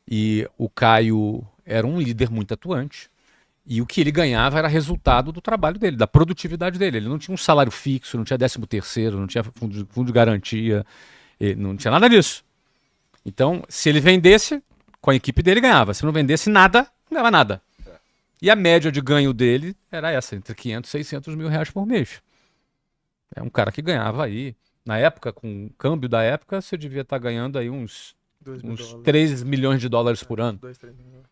E o Caio era um líder muito atuante. E o que ele ganhava era resultado do trabalho dele, da produtividade dele. Ele não tinha um salário fixo, não tinha 13º, não tinha fundo de garantia, não tinha nada disso. Então, se ele vendesse, com a equipe dele ganhava. Se não vendesse nada, não ganhava nada. E a média de ganho dele era essa, entre 500 e 600 mil reais por mês. É um cara que ganhava aí, na época, com o câmbio da época, você devia estar ganhando aí uns 3 milhões de dólares por ano. 2, 3 milhões.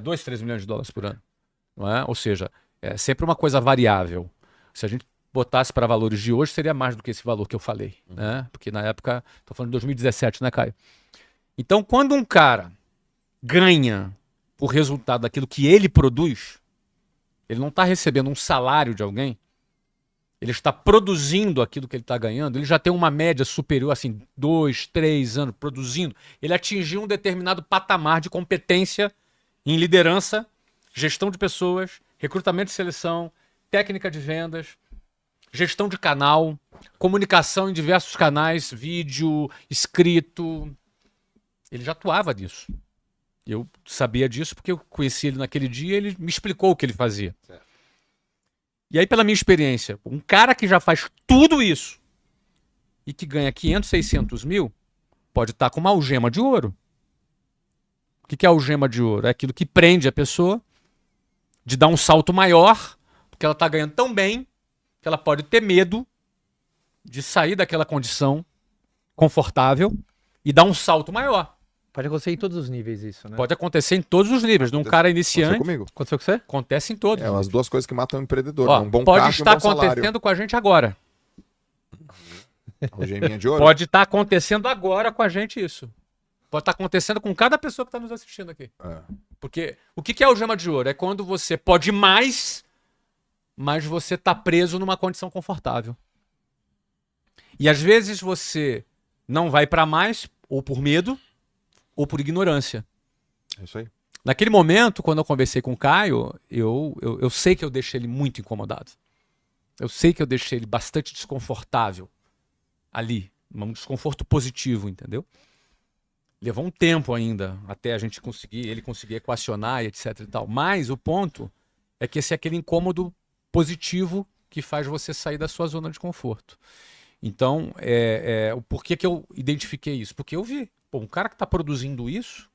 2, 3 milhões de dólares por ano. Não é? Ou seja, é sempre uma coisa variável. Se a gente botasse para valores de hoje, seria mais do que esse valor que eu falei. Né? Porque na época, estou falando de 2017, né, Caio? Então, quando um cara ganha o resultado daquilo que ele produz, ele não está recebendo um salário de alguém, ele está produzindo aquilo que ele está ganhando, ele já tem uma média superior, assim, 2, 3 anos produzindo, ele atingiu um determinado patamar de competência em liderança, gestão de pessoas, recrutamento e seleção, técnica de vendas, gestão de canal, comunicação em diversos canais, vídeo, escrito. Ele já atuava nisso. Eu sabia disso porque eu conheci ele naquele dia e ele me explicou o que ele fazia. Certo. E aí, pela minha experiência, um cara que já faz tudo isso e que ganha 500, 600 mil, pode estar com uma algema de ouro. O que é algema de ouro? É aquilo que prende a pessoa de dar um salto maior, porque ela está ganhando tão bem que ela pode ter medo de sair daquela condição confortável e dar um salto maior. Pode acontecer em todos os níveis isso, né? Pode acontecer em todos os níveis. De um cara iniciante... Comigo. Aconteceu com você? Acontece em todos. As duas coisas que matam o empreendedor. Ó, Um bom pode cargo estar e um bom acontecendo salário. com a gente agora. Algeminha de ouro? Pode estar acontecendo agora com a gente isso. Pode estar acontecendo com cada pessoa que está nos assistindo aqui. Porque o que é algema de ouro? É quando você pode mais, mas você está preso numa condição confortável. E às vezes você não vai para mais, ou por medo, ou por ignorância. É isso aí. Naquele momento, quando eu conversei com o Caio, eu sei que eu deixei ele muito incomodado. Eu sei que eu deixei ele bastante desconfortável ali. Um desconforto positivo, entendeu? Levou um tempo ainda até a gente ele conseguir equacionar e etc e tal. Mas o ponto é que esse é aquele incômodo positivo que faz você sair da sua zona de conforto. Então, por que eu identifiquei isso? Porque eu vi, um cara que está produzindo isso,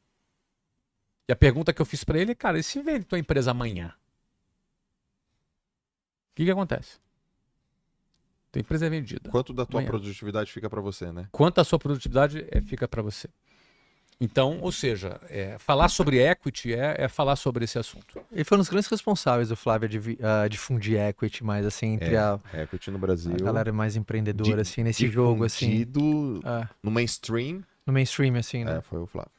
e a pergunta que eu fiz para ele é, cara, e se vende tua empresa amanhã? O que acontece? Tua empresa é vendida. Quanto da tua amanhã. Produtividade fica para você, né? Quanto a sua produtividade fica para você. Então, ou seja, falar sobre equity é falar sobre esse assunto. Ele foi um dos grandes responsáveis do Flávio de difundir equity, mais assim, entre equity no Brasil. A galera mais empreendedora, assim, nesse jogo, assim. No mainstream. No mainstream, assim, né? Foi o Flávio.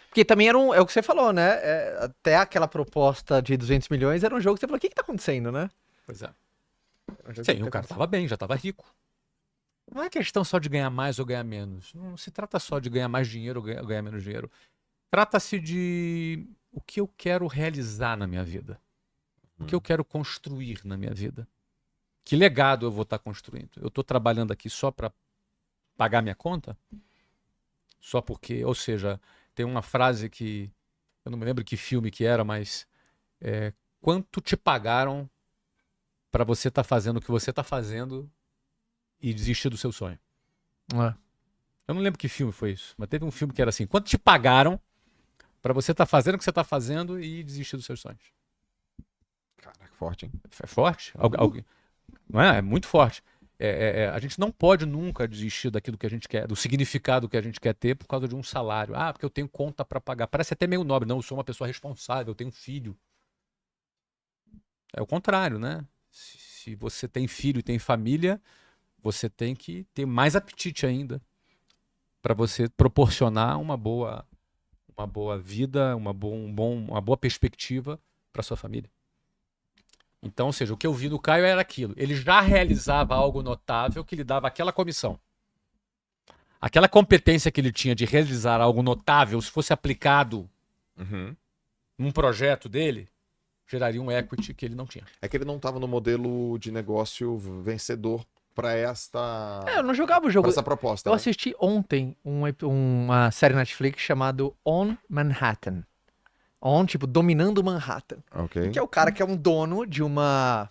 Porque também é o que você falou, né? Até aquela proposta de 200 milhões era um jogo que você falou, o que tá acontecendo, né? Pois é. Sim, o cara tava bem, já tava rico. Não é questão só de ganhar mais ou ganhar menos. Não se trata só de ganhar mais dinheiro ou ganhar menos dinheiro. Trata-se de o que eu quero realizar na minha vida. O que eu quero construir na minha vida. Que legado eu vou estar construindo? Eu estou trabalhando aqui só para pagar minha conta? Só porque, ou seja, tem uma frase que, eu não me lembro que filme que era, mas quanto te pagaram para você estar fazendo o que você está fazendo e desistir do seu sonho? Eu não lembro que filme foi isso, mas teve um filme que era assim, quanto te pagaram para você estar fazendo o que você está fazendo e desistir dos seus sonhos? Caraca, forte, hein? É forte? Não é? É muito forte. A gente não pode nunca desistir daquilo que a gente quer, do significado que a gente quer ter por causa de um salário. Ah, porque eu tenho conta para pagar. Parece até meio nobre. Não, eu sou uma pessoa responsável, eu tenho um filho. É o contrário, né? Se você tem filho e tem família, você tem que ter mais apetite ainda para você proporcionar uma boa vida, uma boa perspectiva para sua família. Então, ou seja, o que eu vi no Caio era aquilo. Ele já realizava algo notável que lhe dava aquela comissão. Aquela competência que ele tinha de realizar algo notável, se fosse aplicado num projeto dele, geraria um equity que ele não tinha. É que ele não estava no modelo de negócio vencedor para esta... eu não jogava o jogo. Pra essa proposta. Eu assisti ontem uma série Netflix chamada On Manhattan. tipo, dominando Manhattan. Ok. Que é o cara que é um dono de uma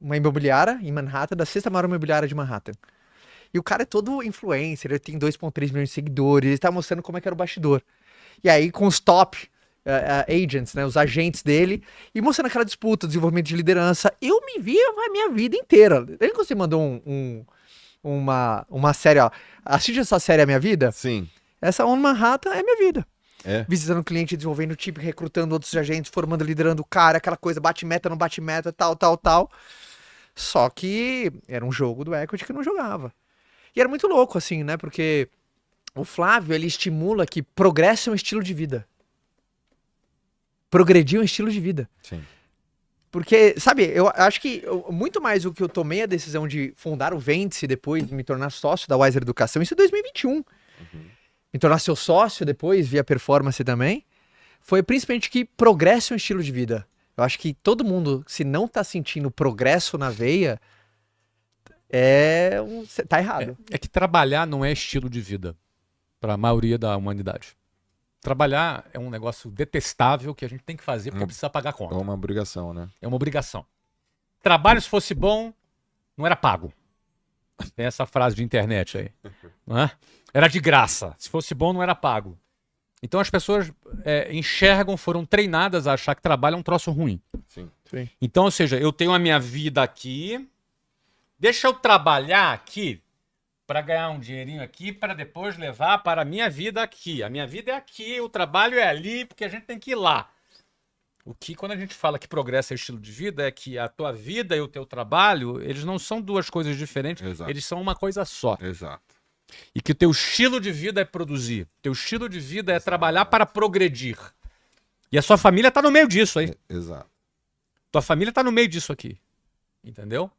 imobiliária em Manhattan, da sexta maior imobiliária de Manhattan. E o cara é todo influencer, ele tem 2,3 milhões de seguidores, ele tá mostrando como é que era o bastidor. E aí com os top agents, né, os agentes dele, e mostrando aquela disputa, desenvolvimento de liderança, eu me vi a minha vida inteira. Lembra que você mandou uma série, ó, assiste essa série A Minha Vida? Sim. Essa On Manhattan é minha vida. É. Visitando cliente, desenvolvendo time, recrutando outros agentes, formando, liderando o cara, aquela coisa, bate meta, não bate meta, tal. Só que era um jogo do equity que eu não jogava. E era muito louco, assim, né? Porque o Flávio, ele estimula que progresso é um estilo de vida. Progredir é um estilo de vida. Sim. Porque, sabe, eu acho que muito mais o que eu tomei a decisão de fundar o Vence e depois me tornar sócio da Wiser Educação, isso em 2021. Me tornar seu sócio depois, via performance também, foi principalmente que progresso é um estilo de vida. Eu acho que todo mundo, se não tá sentindo progresso na veia, tá errado. É que trabalhar não é estilo de vida para a maioria da humanidade. Trabalhar é um negócio detestável que a gente tem que fazer porque precisa pagar a conta. É uma obrigação, né? É uma obrigação. Trabalho, se fosse bom, não era pago. Tem essa frase de internet aí. Não é? Era de graça. Se fosse bom, não era pago. Então as pessoas enxergam, foram treinadas a achar que trabalho é um troço ruim. Sim. Então, ou seja, eu tenho a minha vida aqui, deixa eu trabalhar aqui para ganhar um dinheirinho aqui, para depois levar para a minha vida aqui. A minha vida é aqui, o trabalho é ali, porque a gente tem que ir lá. O que, quando a gente fala que progresso é estilo de vida, é que a tua vida e o teu trabalho, eles não são duas coisas diferentes, Exato. eles são uma coisa só. Exato. E que o teu estilo de vida é produzir. Teu estilo de vida é trabalhar para progredir. E a sua família tá no meio disso aí. Exato. Tua família tá no meio disso aqui. Entendeu?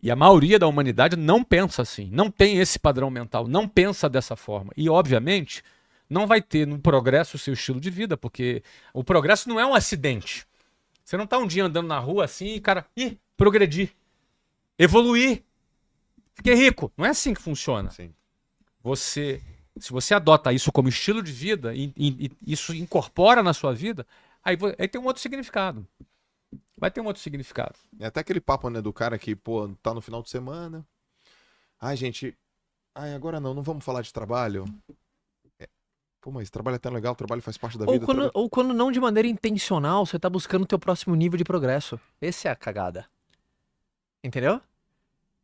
E a maioria da humanidade não pensa assim. Não tem esse padrão mental. Não pensa dessa forma. E, obviamente, não vai ter no progresso o seu estilo de vida, porque o progresso não é um acidente. Você não tá um dia andando na rua assim e, cara, progredi. Evoluir. Fiquei rico. Não é assim que funciona. Sim. Se você adota isso como estilo de vida e isso incorpora na sua vida, aí tem um outro significado. Vai ter um outro significado. É até aquele papo, né, do cara que, pô, tá no final de semana. Ai, gente, agora não vamos falar de trabalho. Pô, mas trabalho é tão legal, trabalho faz parte da vida. Ou quando não de maneira intencional, você tá buscando o teu próximo nível de progresso. Essa é a cagada. Entendeu?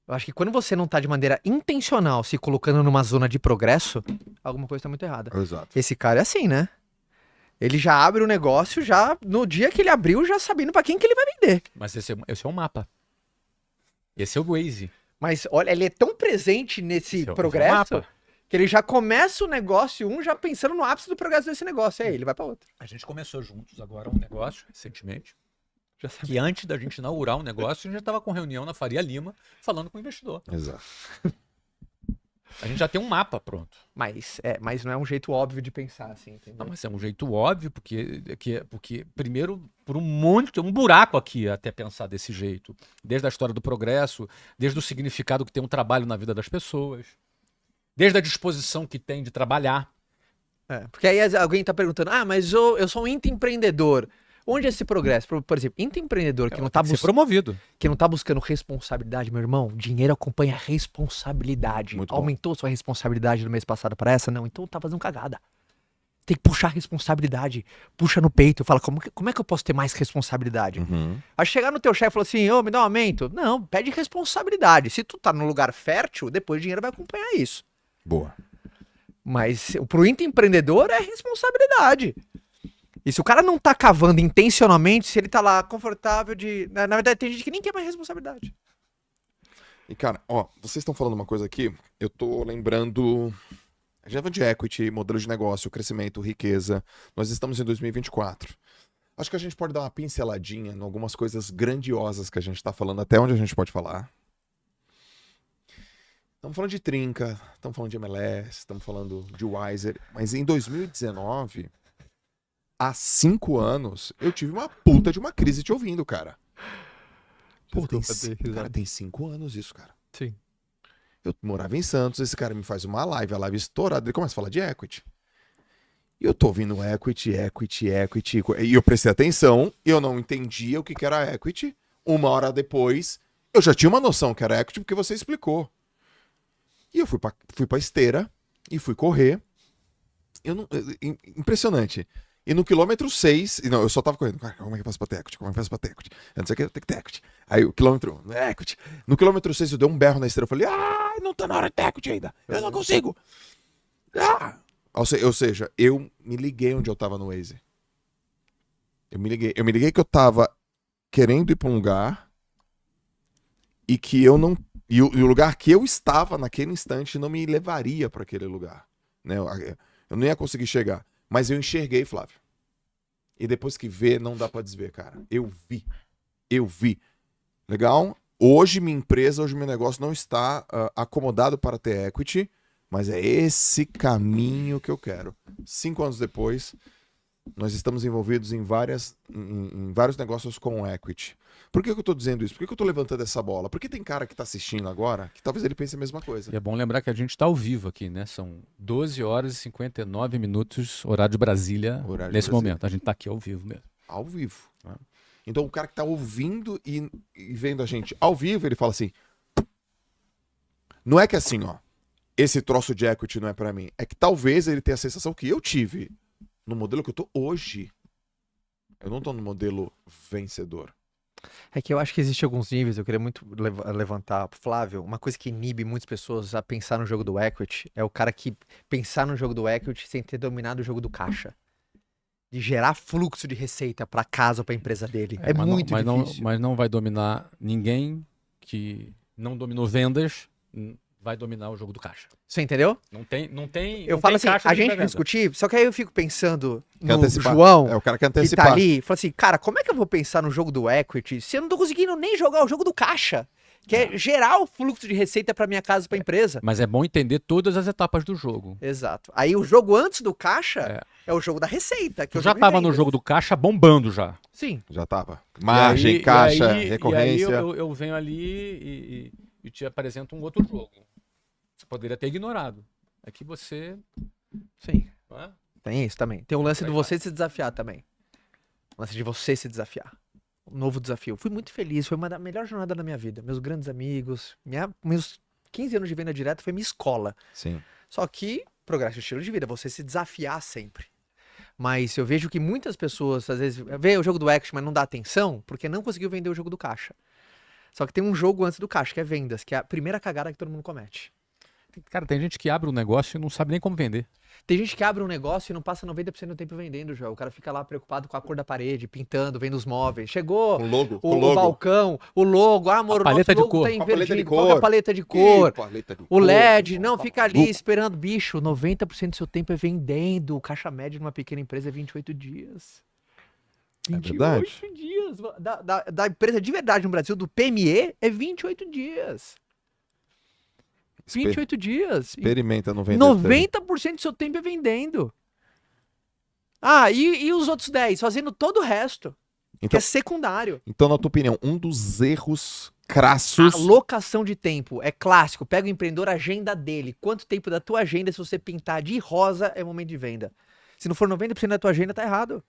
Eu acho que quando você não tá de maneira intencional se colocando numa zona de progresso, alguma coisa tá muito errada. Exato. Esse cara é assim, né? Ele já abre o negócio, já no dia que ele abriu, já sabendo pra quem que ele vai vender. Mas esse é um mapa. Esse é o Waze. Mas olha, ele é tão presente nesse Esse é o progresso mapa. que ele já começa o negócio, já pensando no ápice do progresso desse negócio. Aí ele vai pra outro. A gente começou juntos agora um negócio, recentemente, Já sabe. que antes da gente inaugurar um negócio, a gente já estava com reunião na Faria Lima, falando com o investidor. Exato. A gente já tem um mapa pronto. Mas não é um jeito óbvio de pensar, assim, entendeu? Não, mas é um jeito óbvio, porque primeiro, por um buraco aqui até pensar desse jeito. Desde a história do progresso, desde o significado que tem um trabalho na vida das pessoas, desde a disposição que tem de trabalhar. Porque aí alguém tá perguntando, mas eu sou um intraempreendedor. Onde é esse progresso? Por exemplo, intraempreendedor que não tá Tem que ser promovido. que não tá buscando responsabilidade, meu irmão, dinheiro acompanha responsabilidade. Muito bom. Aumentou sua responsabilidade no mês passado para essa? Não, então tá fazendo cagada. Tem que puxar responsabilidade. Puxa no peito, fala, como é que eu posso ter mais responsabilidade? Aí chegar no teu chefe e falar assim, me dá um aumento. Não, pede responsabilidade. Se tu tá no lugar fértil, depois o dinheiro vai acompanhar isso. Boa. Mas pro intraempreendedor é responsabilidade. E se o cara não tá cavando intencionalmente, se ele tá lá confortável Na verdade, tem gente que nem quer mais responsabilidade. E, cara, vocês estão falando uma coisa aqui, eu tô lembrando... A gente de equity, modelo de negócio, crescimento, riqueza. Nós estamos em 2024. Acho que a gente pode dar uma pinceladinha em algumas coisas grandiosas que a gente tá falando, até onde a gente pode falar. Estamos falando de Trinca, estamos falando de MLS, estamos falando de Wiser, mas em 2019... Há 5 anos, eu tive uma puta de uma crise te ouvindo, cara. Pô, tem 5 anos isso, cara. Sim. Eu morava em Santos, esse cara me faz uma live, a live estourada, ele começa a falar de equity. E eu tô ouvindo equity. E eu prestei atenção, e eu não entendia o que que era equity. Uma hora depois, eu já tinha uma noção que era equity porque você explicou. E eu fui pra esteira e fui correr. Impressionante. E no quilômetro 6, não, eu só tava correndo. Cara, como é que eu faço pra ter equity? Como é que eu faço pra ter equity? Eu não sei o que, eu tenho que ter equity. Aí o quilômetro 1, equity. No quilômetro 6 eu dei um berro na esteira. Eu falei, não tá na hora de ter equity ainda. Eu não consigo. Ou seja, eu me liguei onde eu tava no Waze. Eu me liguei que eu tava querendo ir pra um lugar e que eu não. E o lugar que eu estava naquele instante não me levaria pra aquele lugar. Né? Eu não ia conseguir chegar. Mas eu enxerguei, Flávio. E depois que vê, não dá pra desver, cara. Eu vi. Legal? Hoje minha empresa, hoje meu negócio não está acomodado para ter equity, mas é esse caminho que eu quero. 5 anos depois, nós estamos envolvidos em vários negócios com equity. Por que eu tô dizendo isso? Por que eu tô levantando essa bola? Porque tem cara que tá assistindo agora que talvez ele pense a mesma coisa. E é bom lembrar que a gente está ao vivo aqui, né? São 12 horas e 59 minutos, horário de Brasília, nesse momento. A gente está aqui ao vivo mesmo. Ao vivo. Então o cara que tá ouvindo e vendo a gente ao vivo, ele fala assim, não é que assim, ó, esse troço de equity não é pra mim. É que talvez ele tenha a sensação que eu tive no modelo que eu tô hoje. Eu não tô no modelo vencedor. É que eu acho que existe alguns níveis, eu queria muito levantar pro Flávio, uma coisa que inibe muitas pessoas a pensar no jogo do equity é o cara que pensar no jogo do equity sem ter dominado o jogo do caixa. De gerar fluxo de receita para casa ou para a empresa dele. É muito difícil. Mas não vai dominar ninguém que não dominou vendas, vai dominar o jogo do caixa. Você entendeu? Não tem. Eu falo assim, a gente vai discutir, só que aí eu fico pensando no antecipar. João, É o cara que que antecipar. tá ali, fala assim, cara, como é que eu vou pensar no jogo do equity se eu não tô conseguindo nem jogar o jogo do caixa? Que é gerar o fluxo de receita para minha casa, para a empresa. Mas é bom entender todas as etapas do jogo. Exato. Aí o jogo antes do caixa é o jogo da receita. Que eu já tava no jogo do caixa bombando já. Sim. Já tava. Margem, caixa, recorrência. E aí eu venho ali e te apresento um outro jogo. Você poderia ter ignorado. É que você... Sim. Não é? Tem isso também. Tem o lance de você se desafiar também. O lance de você se desafiar. Um novo desafio. Fui muito feliz. Foi uma da melhor jornada da minha vida. Meus grandes amigos. Meus 15 anos de venda direta foi minha escola. Sim. Só que progresso de estilo de vida. Você se desafiar sempre. Mas eu vejo que muitas pessoas, às vezes, vê o jogo do action, mas não dá atenção, porque não conseguiu vender o jogo do caixa. Só que tem um jogo antes do caixa, que é vendas, que é a primeira cagada que todo mundo comete. Cara, tem gente que abre um negócio e não sabe nem como vender. Tem gente que abre um negócio e não passa 90% do tempo vendendo, João. O cara fica lá preocupado com a cor da parede, pintando, vendo os móveis. Chegou O logo. o balcão, o logo. Ah, amor, o nosso paleta de logo cor. tá A paleta de invertido. cor. Qual que é a paleta de cor? Paleta de O cor. LED, não, fica ali esperando. Bicho, 90% do seu tempo é vendendo. O caixa médio de uma pequena empresa é 28 dias. É verdade. 28 dias. Da empresa de verdade no Brasil, do PME, é 28 dias. 28 dias. Experimenta no vender. 90% do seu tempo é vendendo. Ah, e os outros 10? Fazendo todo o resto. Que Então, é secundário. então, na tua opinião, um dos erros crassos... Alocação de tempo é clássico. Pega o empreendedor, a agenda dele. Quanto tempo da tua agenda, se você pintar de rosa, é momento de venda. Se não for 90% da tua agenda, tá errado.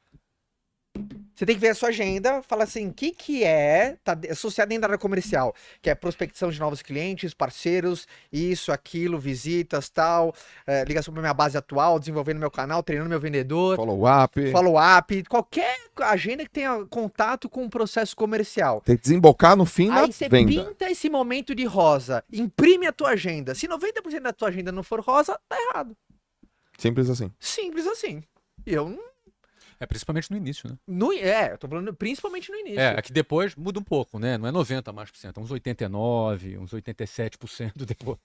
Você tem que ver a sua agenda, falar assim, o que é, tá associado dentro da área comercial, que é prospecção de novos clientes, parceiros, isso, aquilo, visitas, tal, ligação para minha base atual, desenvolvendo meu canal, treinando meu vendedor, follow-up, qualquer agenda que tenha contato com o processo comercial. Tem que desembocar no fim da Aí você venda. pinta esse momento de rosa, imprime a tua agenda. Se 90% da tua agenda não for rosa, tá errado. Simples assim. Simples assim. E eu não... Principalmente no início, né? eu tô falando principalmente no início. É que depois muda um pouco, né? Não é 90 mais por cento, é uns 89, uns 87% depois.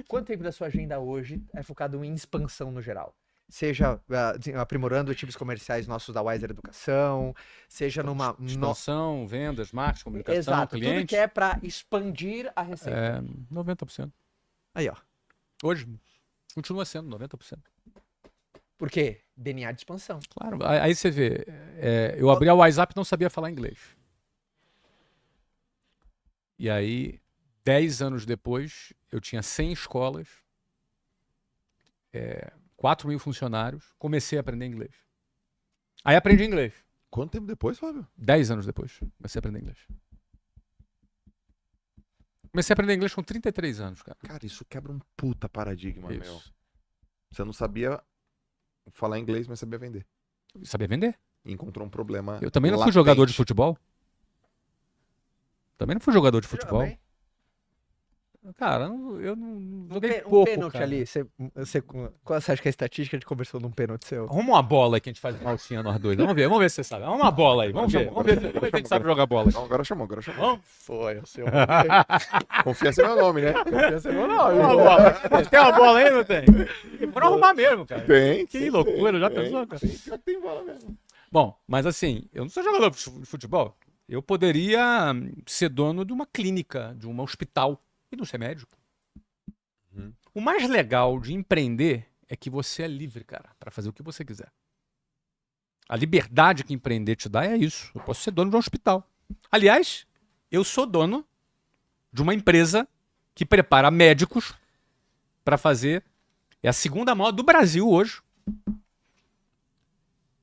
Quanto tempo da sua agenda hoje é focado em expansão no geral? Seja aprimorando tipos comerciais nossos da Wiser Educação, seja numa... Expansão, vendas, marketing, comunicação, Exato, cliente. tudo que é para expandir a receita. 90%. Aí, ó. Hoje, continua sendo 90%. Por quê? DNA de expansão. Claro, aí você vê, eu abri a WhatsApp e não sabia falar inglês. E aí, 10 anos depois, eu tinha 100 escolas, 4.000 funcionários, comecei a aprender inglês. Aí aprendi inglês. Quanto tempo depois, Fábio? 10 anos depois, comecei a aprender inglês. Comecei a aprender inglês com 33 anos, cara. Cara, isso quebra um puta paradigma, meu. Isso. Você não sabia falar inglês, mas sabia vender. Sabia vender. Encontrou um problema. Eu também não fui latente. jogador de futebol. Também não fui jogador de Você joga futebol. bem? Cara, eu não joguei Um pouco, pênalti cara. ali. Qual você acha que é a estatística de conversão de um pênalti seu? Arruma uma bola aí que a gente faz malcinha nós dois. Vamos ver se você sabe. Arruma uma bola aí. Vamos ver se a gente sabe jogar bola. Não, agora chamou. Vamos? Foi, o seu. Confia no meu nome, né? Uma bola. Tem uma bola aí, não tem? Bora arrumar mesmo, cara. Tem. Que loucura, já pensou, cara? Tem bola mesmo. Bom, mas assim, eu não sou jogador de futebol. Eu poderia ser dono de uma clínica, de um hospital e não ser médico. Uhum. O mais legal de empreender é que você é livre, cara, para fazer o que você quiser. A liberdade que empreender te dá é isso. Eu posso ser dono de um hospital. Aliás, eu sou dono de uma empresa que prepara médicos para fazer. É a segunda maior do Brasil hoje.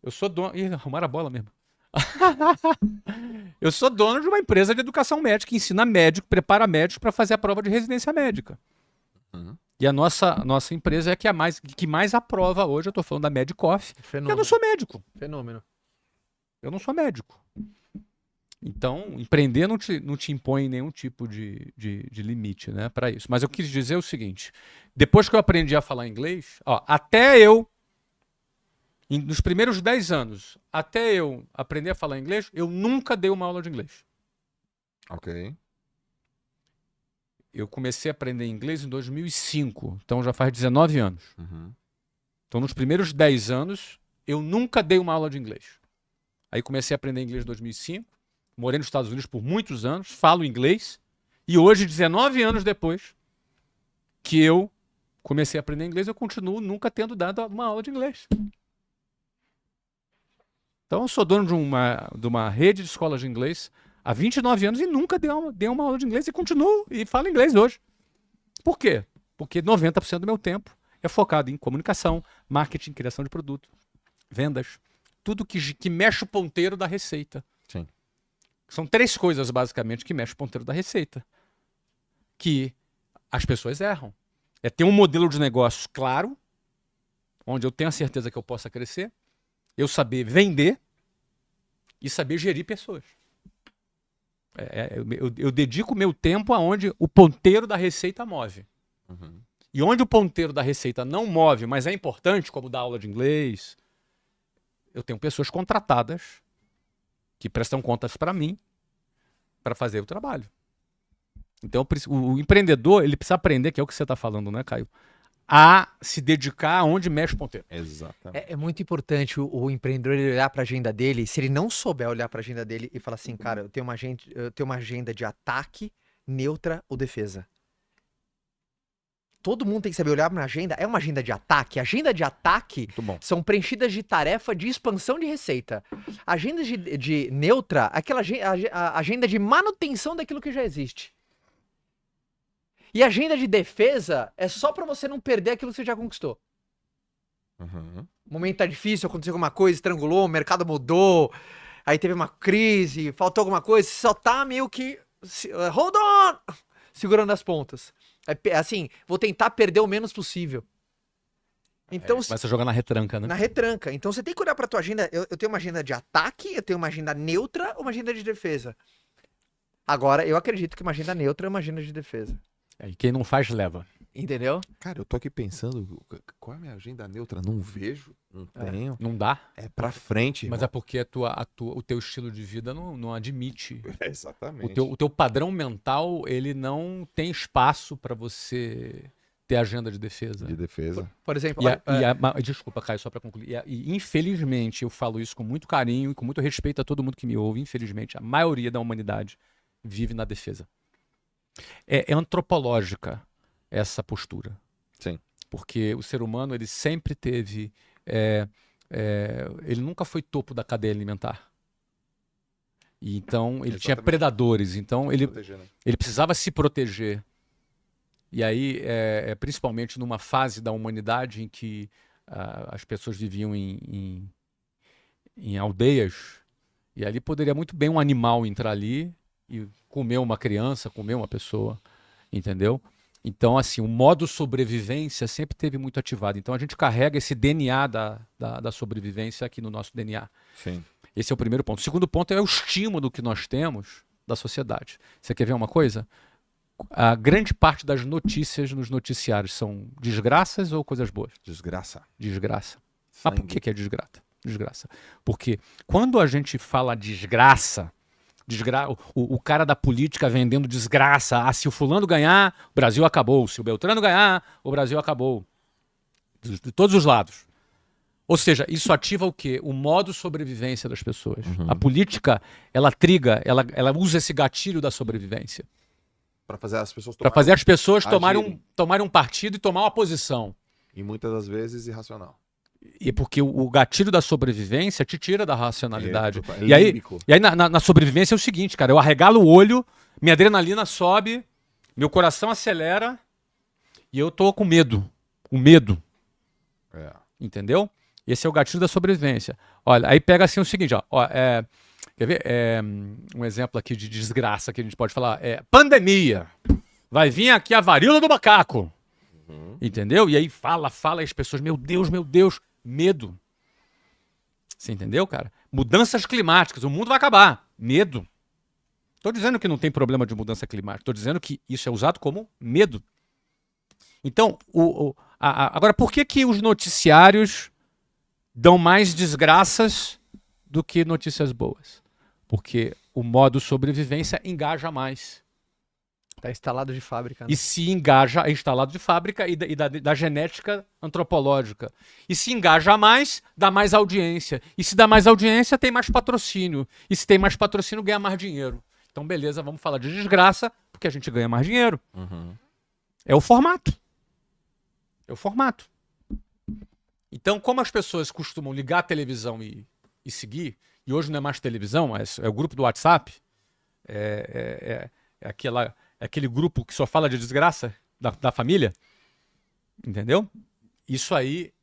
Eu sou dono. Ih, arrumaram a bola mesmo. Eu sou dono de uma empresa de educação médica que ensina médico, prepara médico para fazer a prova de residência médica. Uhum. E a nossa empresa é que mais aprova hoje. Eu estou falando da Medicoff. Eu Fenômeno. não sou médico. Fenômeno. Eu não sou médico. Então, empreender não te impõe nenhum tipo de limite, né, para isso. Mas eu quis dizer o seguinte: depois que eu aprendi a falar inglês, até eu, nos primeiros 10 anos, até eu aprender a falar inglês, eu nunca dei uma aula de inglês. Ok. Eu comecei a aprender inglês em 2005, então já faz 19 anos. Uhum. Então, nos primeiros 10 anos, eu nunca dei uma aula de inglês. Aí comecei a aprender inglês em 2005, morei nos Estados Unidos por muitos anos, falo inglês, e hoje, 19 anos depois que eu comecei a aprender inglês, eu continuo nunca tendo dado uma aula de inglês. Então, eu sou dono de uma rede de escolas de inglês há 29 anos e nunca dei uma aula de inglês e continuo e falo inglês hoje. Por quê? Porque 90% do meu tempo é focado em comunicação, marketing, criação de produto, vendas, tudo que mexe o ponteiro da receita. Sim. São 3 coisas, basicamente, que mexem o ponteiro da receita. Que as pessoas erram. É ter um modelo de negócio claro, onde eu tenho a certeza que eu possa crescer, eu saber vender e saber gerir pessoas. Eu dedico meu tempo aonde o ponteiro da receita move. Uhum. E onde o ponteiro da receita não move, mas é importante, como dar aula de inglês, eu tenho pessoas contratadas que prestam contas para mim para fazer o trabalho. Então, o empreendedor, ele precisa aprender, que é o que você está falando, né, Caio? A se dedicar aonde mexe o ponteiro. Exatamente. É muito importante o empreendedor ele olhar para a agenda dele. Se ele não souber olhar para a agenda dele e falar assim, cara, eu tenho uma agenda de ataque, neutra ou defesa. Todo mundo tem que saber olhar para a agenda. É uma agenda de ataque. Agenda de ataque Muito bom. são preenchidas de tarefa de expansão de receita. Agenda de neutra, aquela a agenda de manutenção daquilo que já existe. E a agenda de defesa é só pra você não perder aquilo que você já conquistou. Uhum. O momento tá difícil, aconteceu alguma coisa, estrangulou, o mercado mudou, aí teve uma crise, faltou alguma coisa, você só tá meio que... hold on! Segurando as pontas. Assim, vou tentar perder o menos possível. Então, Mas você joga na retranca, né? na retranca. Então você tem que olhar pra tua agenda. Eu tenho uma agenda de ataque, eu tenho uma agenda neutra ou uma agenda de defesa. Agora, eu acredito que uma agenda neutra é uma agenda de defesa. E quem não faz, leva. Entendeu? Cara, eu tô aqui pensando, qual é a minha agenda neutra? Não vejo, não tenho. Não dá. É pra frente, Mas irmão. é porque o teu estilo de vida não admite. Exatamente. O teu padrão mental, ele não tem espaço para você ter agenda de defesa. De defesa. Por exemplo, Desculpa, Caio, só para concluir. E infelizmente, eu falo isso com muito carinho e com muito respeito a todo mundo que me ouve. Infelizmente, a maioria da humanidade vive na defesa. É antropológica essa postura. Sim. Porque o ser humano, ele sempre teve... ele nunca foi topo da cadeia alimentar. E então, ele tinha Exatamente. predadores. Então, Proteger, né? ele precisava se proteger. E aí, principalmente numa fase da humanidade em que as pessoas viviam em aldeias, e ali poderia muito bem um animal entrar ali e comer uma criança, comer uma pessoa, entendeu? Então, assim, o modo sobrevivência sempre teve muito ativado. Então, a gente carrega esse DNA da sobrevivência aqui no nosso DNA. Sim. Esse é o primeiro ponto. O segundo ponto é o estímulo que nós temos da sociedade. Você quer ver uma coisa? A grande parte das notícias nos noticiários são desgraças ou coisas boas? Desgraça. Desgraça. Mas por Sangue. que é desgraça? Porque quando a gente fala desgraça, o cara da política vendendo desgraça, se o fulano ganhar, o Brasil acabou, se o Beltrano ganhar, o Brasil acabou. De todos os lados. Ou seja, isso ativa o quê? O modo sobrevivência das pessoas. A política, ela triga, ela usa esse gatilho da sobrevivência. Para fazer as pessoas Para fazer as pessoas agirem. tomarem um partido e tomar uma posição. E muitas das vezes irracional. E porque o gatilho da sobrevivência te tira da racionalidade. É E aí, límbico. na sobrevivência é o seguinte, cara, eu arregalo o olho, minha adrenalina sobe, meu coração acelera e eu tô com medo. O medo. É. Entendeu? Esse é o gatilho da sobrevivência. Olha, aí pega assim o seguinte, ó, quer ver? Um exemplo aqui de desgraça que a gente pode falar é pandemia. Vai vir aqui a varíola do macaco. Entendeu? E aí fala, e as pessoas, meu Deus, medo. Você entendeu, cara? Mudanças climáticas, o mundo vai acabar. Medo. Tô dizendo que não tem problema de mudança climática, tô dizendo que isso é usado como medo. Então, agora, por que os noticiários dão mais desgraças do que notícias boas? Porque o modo sobrevivência engaja mais. Tá instalado de fábrica, né? E se engaja, é instalado de fábrica e da genética antropológica. E se engaja mais, dá mais audiência. E se dá mais audiência, tem mais patrocínio. E se tem mais patrocínio, ganha mais dinheiro. Então, beleza, vamos falar de desgraça, porque a gente ganha mais dinheiro. É o formato. Então, como as pessoas costumam ligar a televisão e seguir, e hoje não é mais televisão, é o grupo do WhatsApp, é aquele grupo que só fala de desgraça da família, entendeu? Isso aí,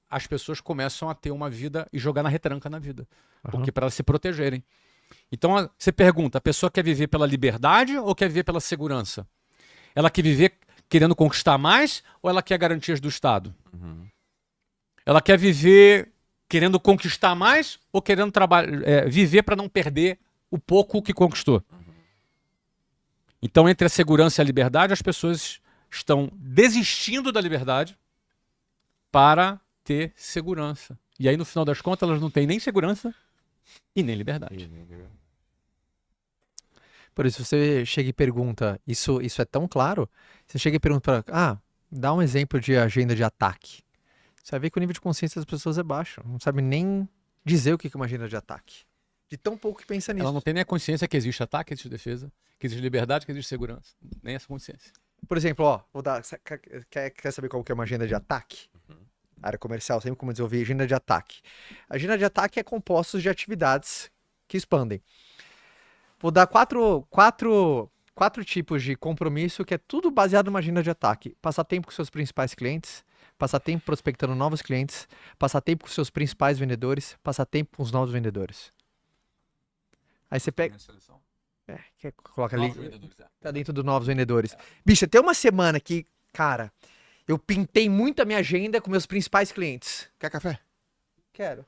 as pessoas começam a ter uma vida e jogar na retranca na vida, porque para elas se protegerem. Então, você pergunta, a pessoa quer viver pela liberdade ou quer viver pela segurança? Ela quer viver querendo conquistar mais ou ela quer garantias do Estado? Ela quer viver querendo conquistar mais ou querendo viver para não perder o pouco que conquistou? Então, entre a segurança e a liberdade, as pessoas estão desistindo da liberdade para ter segurança. E aí, no final das contas, elas não têm nem segurança e nem liberdade. Por isso, você chega e pergunta, isso é tão claro, você chega e pergunta dá um exemplo de agenda de ataque. Você vai ver que o nível de consciência das pessoas é baixo. Não sabe nem dizer o que é uma agenda de ataque. De tão pouco que pensa nisso. Ela não tem nem a consciência que existe ataque, que existe defesa, que existe liberdade, que existe segurança. Nem essa consciência. Por exemplo, vou dar. Quer saber qual que é uma agenda de ataque? Área comercial, sempre como desenvolver agenda de ataque. A agenda de ataque é composta de atividades que expandem. Vou dar quatro tipos de compromisso que é tudo baseado numa agenda de ataque. Passar tempo com seus principais clientes, passar tempo prospectando novos clientes, passar tempo com seus principais vendedores, passar tempo com os novos vendedores. Aí você pega... coloca ali... Tá dentro dos novos vendedores. Bicho, tem uma semana que, cara, eu pintei muito a minha agenda com meus principais clientes. Quer café? Quero.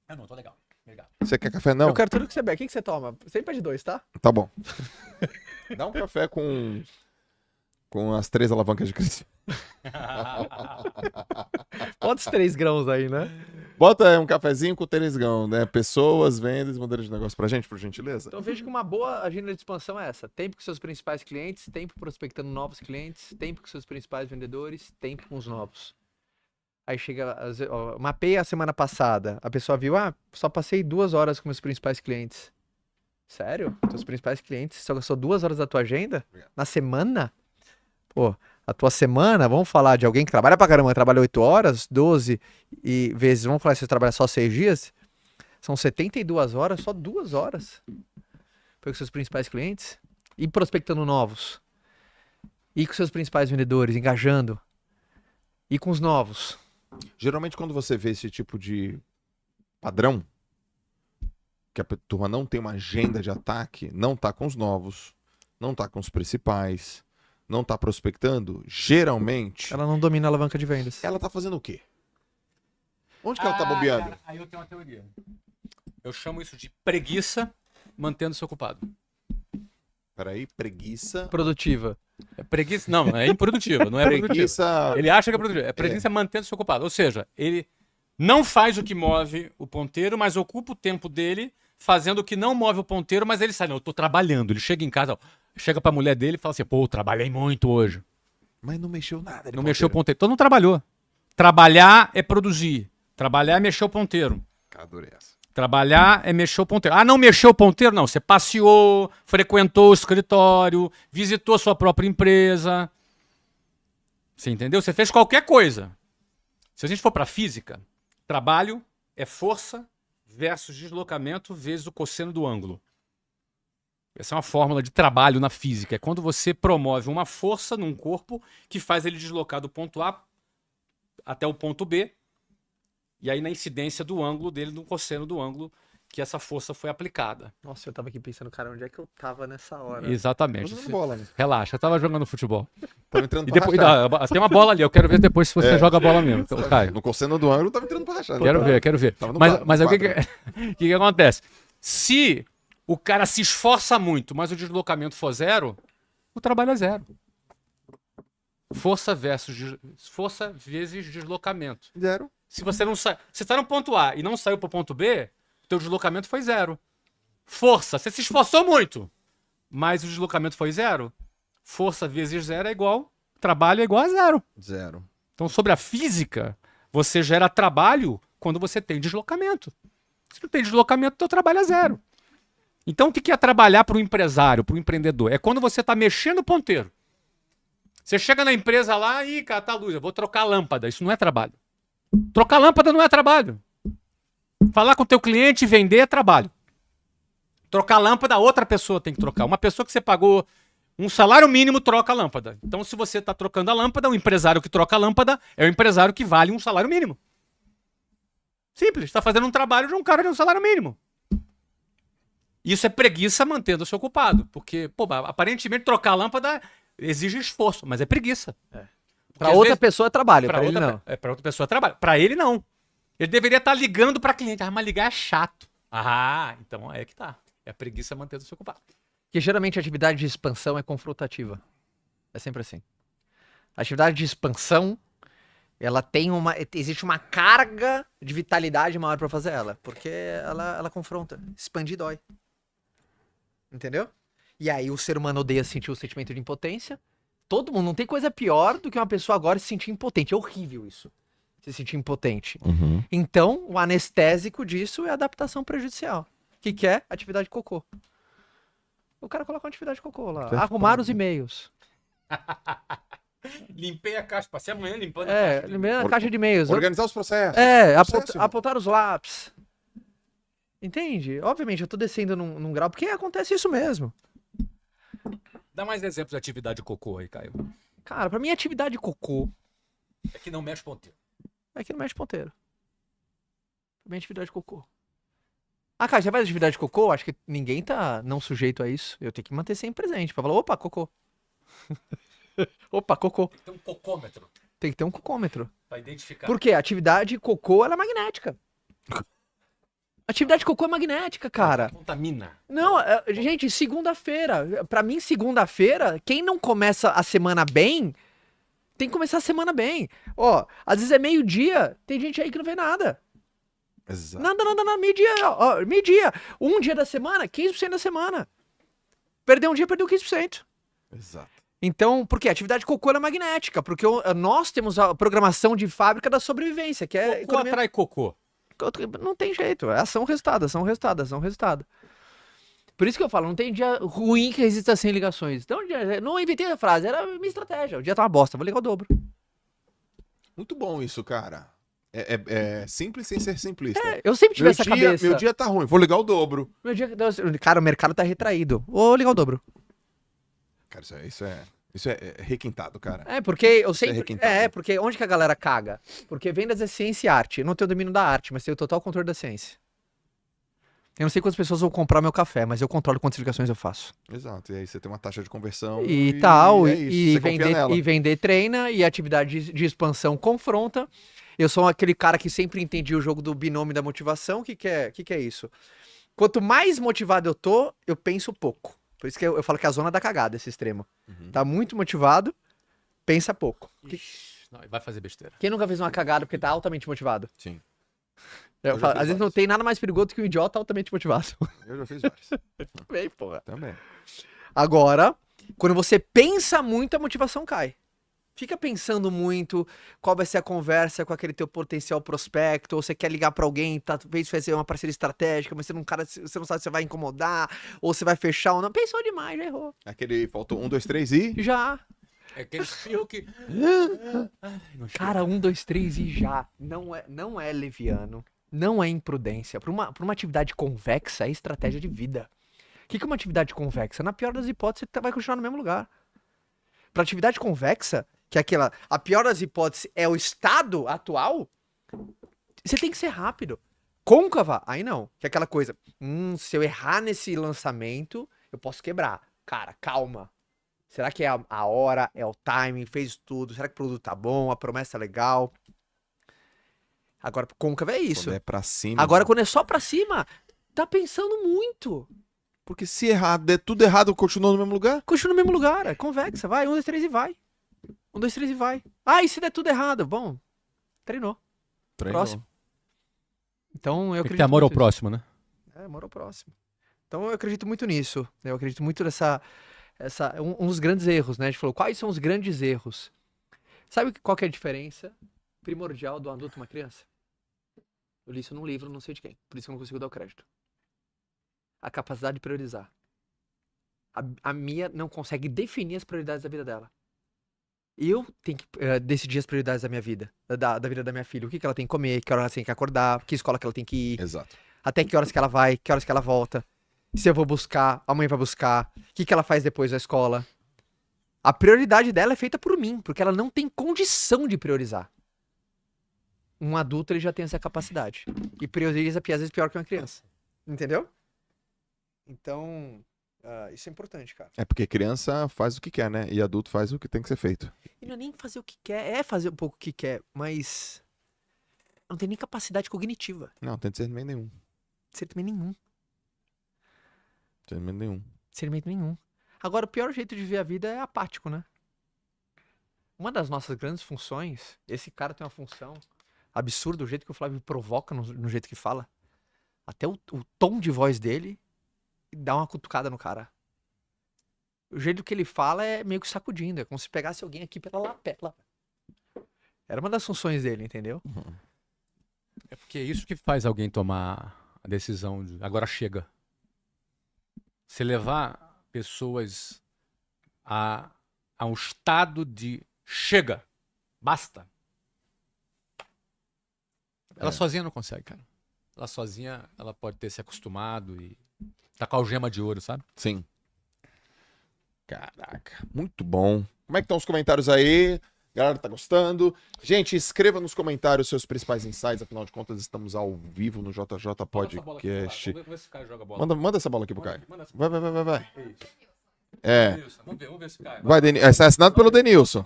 Não, tô legal. Obrigado. Você quer café, não? Eu quero tudo que você bebe. O que você toma? Sempre pede 2, tá? Tá bom. Dá um café com as 3 alavancas de crescimento. Bota os 3 grãos aí, né? Bota um cafezinho com 3 grãos, né? Pessoas, vendas, modelos de negócio pra gente, por gentileza. Então veja que uma boa agenda de expansão é essa. Tempo com seus principais clientes, tempo prospectando novos clientes, tempo com seus principais vendedores, tempo com os novos. Aí chega, mapeia a semana passada, a pessoa viu, só passei 2 horas com meus principais clientes. Sério? Teus principais clientes só gastou 2 horas da tua agenda? Na semana? Pô, a tua semana, vamos falar de alguém que trabalha pra caramba, trabalha 8 horas, 12 vezes, vamos falar se você trabalha só 6 dias? São 72 horas, só 2 horas. Foi com seus principais clientes. E prospectando novos. E com seus principais vendedores, engajando. E com os novos. Geralmente, quando você vê esse tipo de padrão, que a turma não tem uma agenda de ataque, não tá com os novos, não tá com os principais, não tá prospectando, geralmente, Ela não domina a alavanca de vendas. ela tá fazendo o quê? Onde que ela tá bobeando? Cara, aí eu tenho uma teoria. Eu chamo isso de preguiça mantendo-se ocupado. Peraí, preguiça. Produtiva. É preguiça? Não, é improdutiva, não é produtiva. Preguiça. Ele acha que é produtivo. É preguiça mantendo-se ocupado. Ou seja, ele não faz o que move o ponteiro, mas ocupa o tempo dele fazendo o que não move o ponteiro, mas ele sai. Não, eu tô trabalhando. Ele chega em casa, ó, chega pra mulher dele e fala assim, pô, trabalhei muito hoje. Mas não mexeu nada. Não mexeu o ponteiro. Então não trabalhou. Trabalhar é produzir. Trabalhar é mexer o ponteiro. Adorei essa. Trabalhar é mexer o ponteiro. Ah, não mexeu o ponteiro? Não. Você passeou, frequentou o escritório, visitou sua própria empresa. Você entendeu? Você fez qualquer coisa. Se a gente for para física, trabalho é força versus deslocamento vezes o cosseno do ângulo. Essa é uma fórmula de trabalho na física. É quando você promove uma força num corpo que faz ele deslocar do ponto A até o ponto B. E aí na incidência do ângulo dele, no cosseno do ângulo, que essa força foi aplicada. Nossa, eu tava aqui pensando, cara, onde é que eu tava nessa hora? Exatamente. Tô jogando bola, né? Relaxa, eu tava jogando futebol. Tava entrando E pra depois, rachar. tem uma bola ali, eu quero ver depois se você joga a bola mesmo, Caio. No cosseno do ângulo, tava entrando pra rachar. Quero ver. Tava no Mas, quadro, mas no aí o que, quadro. que acontece? Se o cara se esforça muito, mas o deslocamento for zero, o trabalho é zero. Força vezes deslocamento. Zero. Se você não sai, você está no ponto A e não saiu para o ponto B, o teu deslocamento foi zero. Força, você se esforçou muito, mas o deslocamento foi zero. Força vezes zero é igual, trabalho é igual a zero. Zero. Então, sobre a física, você gera trabalho quando você tem deslocamento. Se não tem deslocamento, teu trabalho é zero. Então, o que é trabalhar para o empresário, para o empreendedor? É quando você está mexendo o ponteiro. Você chega na empresa lá e, cara, tá luz, eu vou trocar a lâmpada. Isso não é trabalho. Trocar lâmpada não é trabalho. Falar com o teu cliente e vender é trabalho. Trocar lâmpada, outra pessoa tem que trocar. Uma pessoa que você pagou um salário mínimo troca a lâmpada. Então, se você está trocando a lâmpada, o empresário que troca a lâmpada é o empresário que vale um salário mínimo. Simples. Está fazendo um trabalho de um cara de um salário mínimo. Isso é preguiça mantendo-se ocupado. Porque, pô, aparentemente trocar a lâmpada exige esforço, mas é preguiça. Pra outra pessoa é trabalho, pra ele não. Pra outra pessoa é trabalho. Pra ele, não. Ele deveria estar ligando pra cliente. Ah, mas ligar é chato. Ah, então é que tá. É a preguiça mantendo-se ocupado. Porque geralmente a atividade de expansão é confrontativa. É sempre assim. A atividade de expansão, ela tem existe uma carga de vitalidade maior pra fazer ela. Porque ela confronta. Expandir dói. Entendeu? E aí o ser humano odeia sentir o sentimento de impotência. Todo mundo, não tem coisa pior do que uma pessoa agora se sentir impotente. É horrível isso. Se sentir impotente. Uhum. Então, o anestésico disso é a adaptação prejudicial. O que é? Atividade de cocô. O cara coloca uma atividade de cocô lá. Arrumar os e-mails. Limpei a caixa. Passei amanhã limpando a É, caixa. lembrando a caixa de e-mails. Organizar os processos. Processo. Apontar os lápis. Entende? Obviamente, eu tô descendo num grau, porque acontece isso mesmo. Dá mais exemplos de atividade de cocô aí, Caio. Cara, pra mim, atividade de cocô É que não mexe ponteiro. é que não mexe ponteiro. Pra mim, atividade de cocô. Ah, cara, você faz atividade de cocô? Acho que ninguém tá não sujeito a isso. Eu tenho que manter sempre presente pra falar, opa, cocô. Opa, cocô. Tem que ter um cocômetro Tem que ter um cocômetro. pra identificar. Por quê? A atividade cocô, ela é magnética. Atividade de cocô é magnética, cara. Contamina. Não, gente, segunda-feira. Pra mim, segunda-feira, quem não começa a semana bem, tem que começar a semana bem. Ó, às vezes é meio-dia, tem gente aí que não vê nada. Exato. Nada, meio-dia, ó, meio-dia. Um dia da semana, 15% da semana. Perdeu um dia, perdeu 15%. Exato. Então, por quê? A atividade de cocô ela é magnética, porque nós temos a programação de fábrica da sobrevivência, que é... Cocô atrai cocô. Não tem jeito, é ação, resultado, ação, resultado, ação, resultado. Por isso que eu falo, não tem dia ruim que resista sem ligações. Então, não inventei a frase, era minha estratégia. O dia tá uma bosta, vou ligar o dobro. Muito bom isso, cara. É simples sem ser simplista. Eu sempre tive essa cabeça. Meu dia tá ruim, vou ligar o dobro. Cara, o mercado tá retraído. Vou ligar o dobro. Cara, isso é Isso é requintado, cara. Porque eu Isso é sempre. requintado. Porque onde que a galera caga? Porque vendas é ciência e arte. Eu não tenho domínio da arte, mas tenho total controle da ciência. Eu não sei quantas pessoas vão comprar meu café, mas eu controlo quantas ligações eu faço. Exato. E aí você tem uma taxa de conversão. E tal, é isso. e Você confia nela. vender treina, e atividade de expansão confronta. Eu sou aquele cara que sempre entendi o jogo do binômio da motivação. O que é isso? Quanto mais motivado eu tô, eu penso pouco. Por isso que eu falo que é a zona da cagada, esse extremo. Tá muito motivado, pensa pouco. Não, vai fazer besteira. Quem nunca fez uma cagada porque tá altamente motivado? Sim. Eu já falo, fiz às vezes não vários. tem nada mais perigoso do que um idiota altamente motivado. Eu já fiz vários. Também, porra. Também. Agora, quando você pensa muito, a motivação cai. Fica pensando muito qual vai ser a conversa com aquele teu potencial prospecto, ou você quer ligar pra alguém, talvez fazer uma parceria estratégica, mas você não sabe se você vai incomodar, ou se vai fechar ou não. Pensou demais, já errou. Aquele faltou 1, 2, 3 e. Já. É aquele espirro que... Cara, 1, 2, 3 e já. Não é leviano, não é imprudência. Pra uma atividade convexa, é estratégia de vida. O que é uma atividade convexa? Na pior das hipóteses, você vai continuar no mesmo lugar. Pra atividade convexa, que é a pior das hipóteses é o estado atual, você tem que ser rápido. Côncava, aí não. Que é aquela coisa, se eu errar nesse lançamento, eu posso quebrar. Cara, calma. Será que é a hora, é o timing, fez tudo? Será que o produto tá bom, a promessa é legal? Agora, côncava é isso. Quando é pra cima. Agora, quando é só pra cima, tá pensando muito. Porque se errar, der tudo errado, continua no mesmo lugar? Continua no mesmo lugar, é convexa, vai, 1, 2, 3 e vai. 1, 2, 3 e vai. Ah, e se der tudo errado? Bom, treinou. Treinou. Próximo. Então, eu Tem que acredito ter amor ao muito nisso. próximo, né? Amor ao próximo. Então, eu acredito muito nisso. Eu acredito muito nessa... um dos grandes erros, né? A gente falou, quais são os grandes erros? Sabe qual que é a diferença primordial do adulto e uma criança? Eu li isso num livro, não sei de quem. Por isso que eu não consigo dar o crédito. A capacidade de priorizar. A Mia não consegue definir as prioridades da vida dela. Eu tenho que decidir as prioridades da minha vida. Da vida da minha filha. O que ela tem que comer, que hora ela tem que acordar, que escola que ela tem que ir, Exato. até que horas que ela vai, que horas que ela volta. Se eu vou buscar, a mãe vai buscar. O que ela faz depois da escola. A prioridade dela é feita por mim, porque ela não tem condição de priorizar. Um adulto, ele já tem essa capacidade. E prioriza, às vezes, pior que uma criança. Entendeu? Então, isso é importante, cara. É porque criança faz o que quer, né? E adulto faz o que tem que ser feito. E não é nem fazer o que quer, é fazer um pouco o que quer, mas não tem nem capacidade cognitiva. Não, tem discernimento nenhum. Discernimento nenhum. Discernimento nenhum. Discernimento nenhum. Agora, o pior jeito de ver a vida é apático, né? Uma das nossas grandes funções, esse cara tem uma função absurda, o jeito que o Flávio provoca no jeito que fala. Até o tom de voz dele dá uma cutucada no cara. O jeito que ele fala é meio que sacudindo, é como se pegasse alguém aqui pela lapela. Era uma das funções dele, entendeu? É porque é isso que faz alguém tomar a decisão de agora chega. Você levar pessoas a um estado de chega, basta. Ela sozinha não consegue, cara. Ela sozinha, ela pode ter se acostumado e tá com a algema de ouro, sabe? Sim. Caraca, muito bom. Como é que estão os comentários aí? Galera, tá gostando? Gente, escreva nos comentários seus principais insights, afinal de contas estamos ao vivo no JJ Podcast. Vamos ver se o cara joga a bola. Manda essa bola aqui pro Caio. Manda essa Vai. Isso. É, Denilson, vamos ver se cai. vai, Denilson. Essa é assinado pelo Denilson.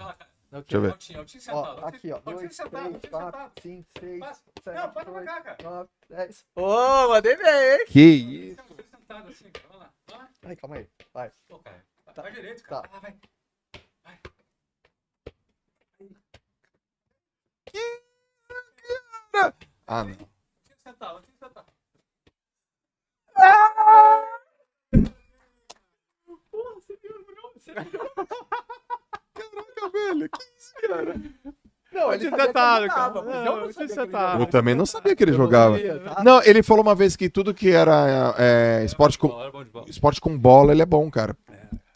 Deixa eu ver. Altinho sentado. Aqui, ó. Altinho 2, sentado, 3, altinho 4, sentado. 5, 6, Passa. 7, Não, pode 8, pra cá, cara. 9, 10. Ô, mandei bem, hein? Que isso? Sentado assim, cara. Vamos lá. Vai lá. Ai, calma aí. Vai. Pô, cara. Tá. Vai direito, cara. Tá. Ah, vai. Ah, não. Altinho sentado. Porra, você viu? Caraca, velho. Que isso, cara? Não, ele sabia que tava, jogava, mas eu não sabia que ele jogava. Eu também não sabia que ele jogava. Tá? Não, ele falou uma vez que tudo que era esporte com bola, ele é bom, cara.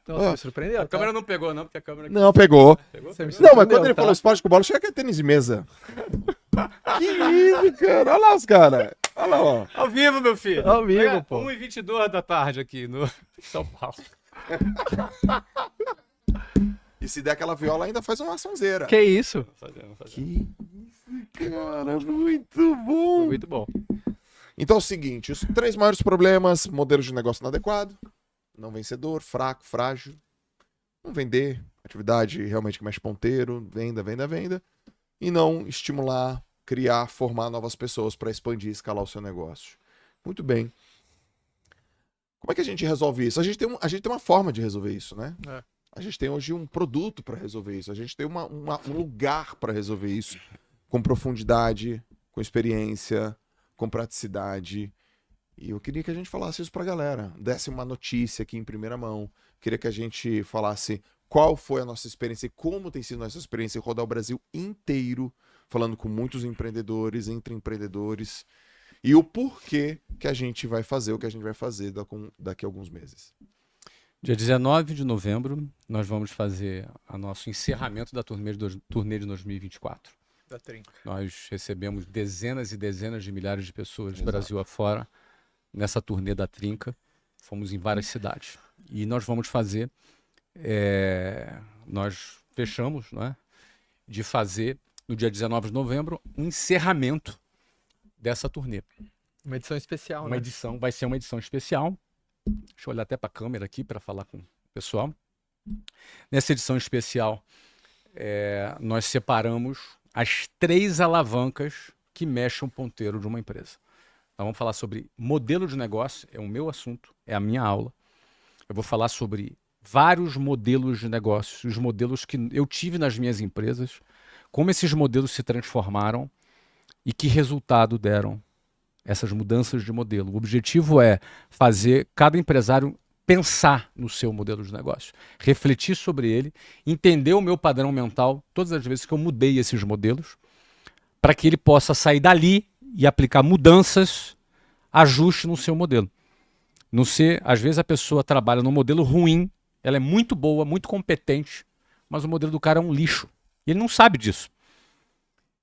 Nossa, me surpreendeu. A câmera não pegou, não, porque a câmera... Não, pegou. Você me Não, mas surpreendeu, quando ele tá? falou esporte com bola, chega que é tênis de mesa. Que isso, cara? Olha lá os caras. Olha lá, ó. Ao vivo, meu filho. Ao vivo, pô. 1h22 da tarde aqui no São Paulo. E se der aquela viola, ainda faz uma açãozeira. Que isso? Que isso, cara, muito bom. Muito bom. Então é o seguinte, os 3 maiores problemas: modelo de negócio inadequado, não vencedor, fraco, frágil, não vender, atividade realmente que mexe ponteiro, venda, e não estimular, criar, formar novas pessoas para expandir e escalar o seu negócio. Muito bem. Como é que a gente resolve isso? A gente tem uma forma de resolver isso, né? É. A gente tem hoje um produto para resolver isso, a gente tem um lugar para resolver isso, com profundidade, com experiência, com praticidade. E eu queria que a gente falasse isso pra galera, desse uma notícia aqui em primeira mão. Queria que a gente falasse qual foi a nossa experiência e como tem sido a nossa experiência em rodar o Brasil inteiro, falando com muitos empreendedores, entre empreendedores, e o porquê que a gente vai fazer o que a gente vai fazer daqui a alguns meses. Dia 19 de novembro, nós vamos fazer o nosso encerramento da turnê de 2024. Da Trinca. Nós recebemos dezenas e dezenas de milhares de pessoas do Brasil afora nessa turnê da Trinca. Fomos em várias cidades. E nós vamos fazer, nós fechamos, não é, de fazer, no dia 19 de novembro, um encerramento dessa turnê. Uma edição especial, Uma né? edição, vai ser uma edição especial. Deixa eu olhar até para a câmera aqui para falar com o pessoal. Nessa edição especial, nós separamos as 3 alavancas que mexem o ponteiro de uma empresa. Nós vamos falar sobre modelo de negócio, é o meu assunto, é a minha aula. Eu vou falar sobre vários modelos de negócios, os modelos que eu tive nas minhas empresas, como esses modelos se transformaram e que resultado deram essas mudanças de modelo. O objetivo é fazer cada empresário pensar no seu modelo de negócio, refletir sobre ele, entender o meu padrão mental todas as vezes que eu mudei esses modelos, para que ele possa sair dali e aplicar mudanças, ajuste no seu modelo. Não ser, às vezes a pessoa trabalha num modelo ruim, ela é muito boa, muito competente, mas o modelo do cara é um lixo. E ele não sabe disso.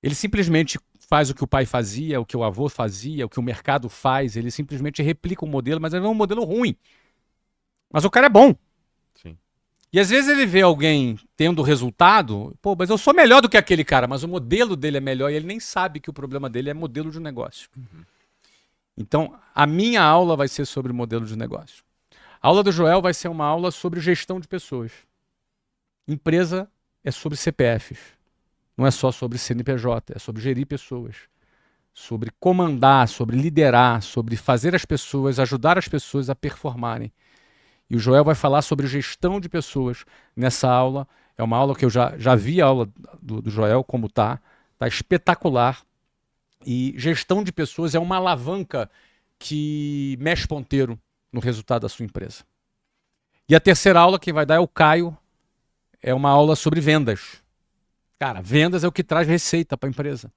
Ele simplesmente faz o que o pai fazia, o que o avô fazia, o que o mercado faz, ele simplesmente replica o modelo, mas ele é um modelo ruim. Mas o cara é bom. Sim. E às vezes ele vê alguém tendo resultado, pô, mas eu sou melhor do que aquele cara, mas o modelo dele é melhor e ele nem sabe que o problema dele é modelo de negócio. Então, a minha aula vai ser sobre modelo de negócio. A aula do Joel vai ser uma aula sobre gestão de pessoas. Empresa é sobre CPFs. Não é só sobre CNPJ, é sobre gerir pessoas, sobre comandar, sobre liderar, sobre fazer as pessoas, ajudar as pessoas a performarem. E o Joel vai falar sobre gestão de pessoas nessa aula. É uma aula que eu já vi a aula do Joel, como está espetacular. E gestão de pessoas é uma alavanca que mexe ponteiro no resultado da sua empresa. E a terceira aula que vai dar é o Caio, é uma aula sobre vendas. Cara, vendas é o que traz receita para a empresa.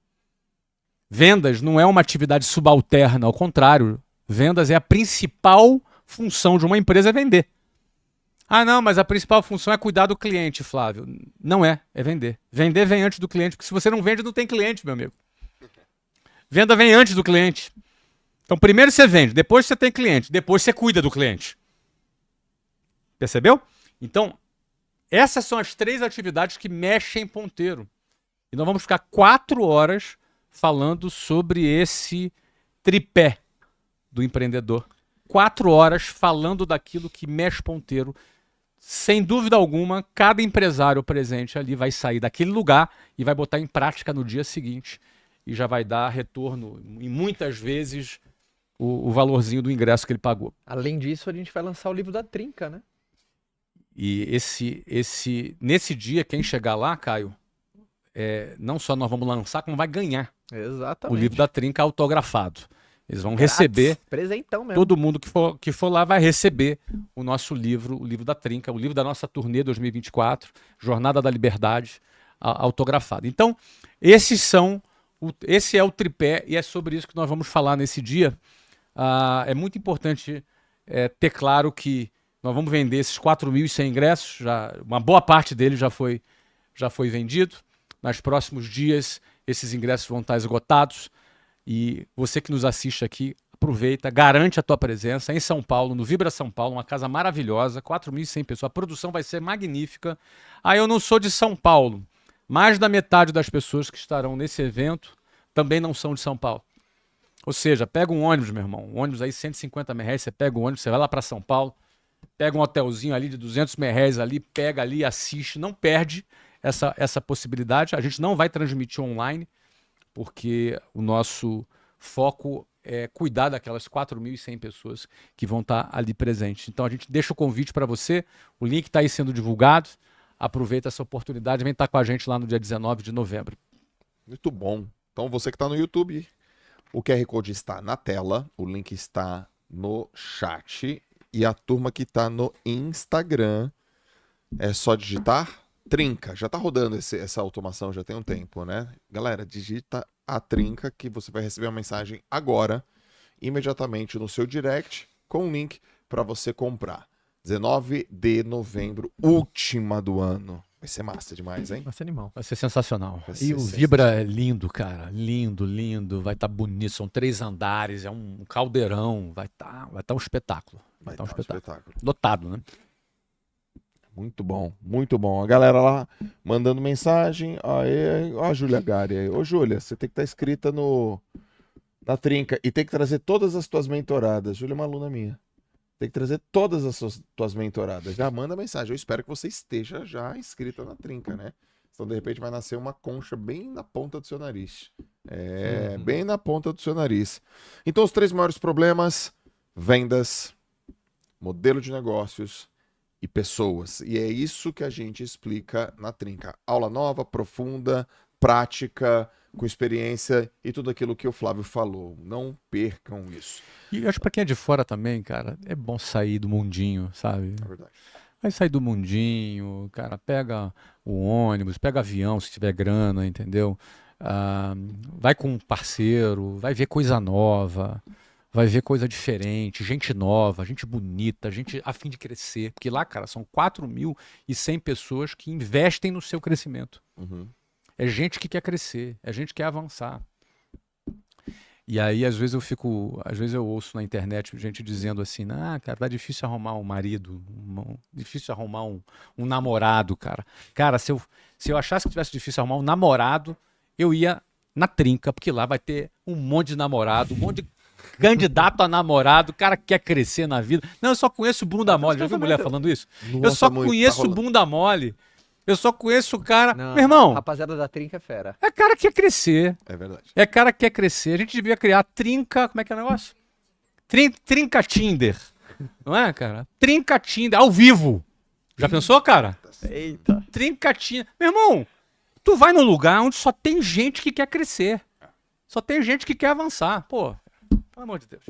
Vendas não é uma atividade subalterna, ao contrário. Vendas é a principal função de uma empresa, é vender. Ah, não, mas a principal função é cuidar do cliente, Flávio. Não é vender. Vender vem antes do cliente, porque se você não vende, não tem cliente, meu amigo. Venda vem antes do cliente. Então, primeiro você vende, depois você tem cliente, depois você cuida do cliente. Percebeu? Então, essas são as 3 atividades que mexem ponteiro. E nós vamos ficar 4 horas falando sobre esse tripé do empreendedor. 4 horas falando daquilo que mexe ponteiro. Sem dúvida alguma, cada empresário presente ali vai sair daquele lugar e vai botar em prática no dia seguinte. E já vai dar retorno, e muitas vezes, o valorzinho do ingresso que ele pagou. Além disso, a gente vai lançar o livro da Trinca, né? E nesse dia, quem chegar lá, Caio, não só nós vamos lançar, como vai ganhar Exatamente. o livro da Trinca autografado. Eles vão Grátis, receber, presentão mesmo. todo mundo que for lá vai receber o nosso livro, o livro da Trinca, o livro da nossa turnê 2024, Jornada da Liberdade, autografado. Então, esse é o tripé e é sobre isso que nós vamos falar nesse dia. É muito importante ter claro que nós vamos vender esses 4.100 ingressos, uma boa parte deles já foi vendido. Nos próximos dias, esses ingressos vão estar esgotados. E você que nos assiste aqui, Aproveita, garante a tua presença em São Paulo, no Vibra São Paulo, uma casa maravilhosa, 4.100 pessoas, a produção vai ser magnífica. Ah, eu não sou de São Paulo. Mais da metade das pessoas que estarão nesse evento também não são de São Paulo. Ou seja, pega um ônibus, meu irmão, um ônibus aí, R$150, você pega o ônibus, você vai lá para São Paulo, pega um hotelzinho ali de R$200 ali, pega ali, assiste, não perde essa possibilidade. A gente não vai transmitir online, porque o nosso foco é cuidar daquelas 4.100 pessoas que vão estar ali presentes. Então a gente deixa o convite para você, o link está aí sendo divulgado, aproveita essa oportunidade, vem estar com a gente lá no dia 19 de novembro. Muito bom. Então você que está no YouTube, o QR Code está na tela, o link está no chat e a turma que está no Instagram é só digitar Trinca. Já está rodando essa automação já tem um tempo, né? Galera, digita a Trinca que você vai receber uma mensagem agora, imediatamente no seu direct, com um link para você comprar. 19 de novembro, última do ano. Vai ser massa demais, hein? Vai ser animal. Vai ser sensacional. Vai E ser o Vibra é lindo, cara. Lindo, lindo. Vai estar bonito. São 3 andares, é um caldeirão. Vai tá um espetáculo. Vai estar um espetáculo. Lotado, né? Muito bom, muito bom. A galera lá mandando mensagem. Aí, ó a Júlia Gari aí. Ô, Júlia, você tem que estar inscrita na Trinca e tem que trazer todas as tuas mentoradas. Júlia é uma aluna minha. Tem que trazer todas as tuas mentoradas. Já manda mensagem. Eu espero que você esteja já inscrita na Trinca, né? Então, de repente, vai nascer uma concha bem na ponta do seu nariz. Bem na ponta do seu nariz. Então, os 3 maiores problemas: vendas, modelo de negócios e pessoas. E é isso que a gente explica na Trinca. Aula nova, profunda, prática, com experiência e tudo aquilo que o Flávio falou. Não percam isso. E eu acho que pra quem é de fora também, cara, é bom sair do mundinho, sabe? É verdade. Vai sair do mundinho, cara, pega o ônibus, pega avião se tiver grana, entendeu? Vai com um parceiro, vai ver coisa nova, vai ver coisa diferente, gente nova, gente bonita, gente a fim de crescer. Porque lá, cara, são 4.100 pessoas que investem no seu crescimento. Uhum. É gente que quer crescer, é gente que quer avançar. E aí, às vezes eu ouço na internet gente dizendo assim, cara, tá difícil arrumar um marido, difícil arrumar um namorado, cara. Cara, se eu achasse que tivesse difícil arrumar um namorado, eu ia na Trinca, porque lá vai ter um monte de namorado, um monte de candidato a namorado, cara que quer crescer na vida. Não, eu só conheço bunda mole. Já viu mulher falando isso? Nossa, eu só muito, conheço tá rolando. bunda mole. Eu só conheço o cara... Não, Meu irmão, rapaziada da Trinca é fera. é cara que quer crescer. É verdade. É cara que quer crescer. A gente devia criar Trinca... Como é que é o negócio? Trinca Tinder. Não é, cara? Trinca Tinder, ao vivo. Já pensou, cara? Eita. Trinca Tinder. Meu irmão, tu vai num lugar onde só tem gente que quer crescer. Só tem gente que quer avançar. Pô, pelo amor de Deus.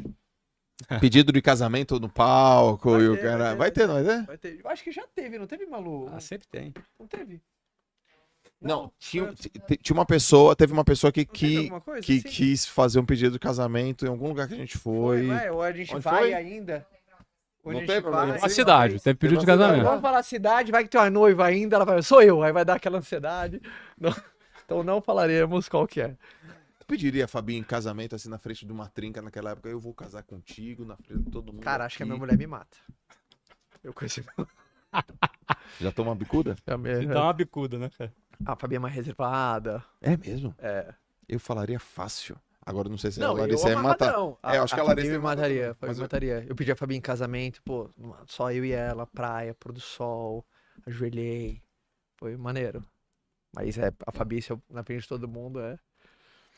Pedido de casamento no palco e o cara... Vai ter, não vai ter? Vai ter. Eu acho que já teve, não teve, Malu? Sempre tem. Não teve. Não, tinha uma pessoa, teve uma pessoa que alguma coisa assim? quis fazer um pedido de casamento em algum lugar que a gente foi. Ou a gente Onde vai foi? ainda. Ou a Não gente teve, vai. mas A cidade, teve pedido de casamento. Vamos falar cidade, vai que tem uma noiva ainda, ela vai, sou eu, aí vai dar aquela ansiedade. Não- então não falaremos qual que é. Tu pediria a Fabi em casamento assim na frente de uma Trinca naquela época? Eu vou casar contigo na frente de todo mundo. Cara, acho que a aqui. minha mulher me mata. Eu conheci Já toma uma bicuda? a minha... Dá uma bicuda, né, cara? A Fabi é mais reservada. É mesmo? É. Eu falaria fácil. Agora não sei se a Não, Larissa eu ia matar. amarradão. Eu acho que a Fabi Larissa me ia matar mataria. também, Fabi mas me mataria. Eu pedi a Fabi em casamento, pô, só eu e ela, praia, pôr do sol, ajoelhei. Foi maneiro. Mas a Fabi, se eu, na frente de todo mundo, é.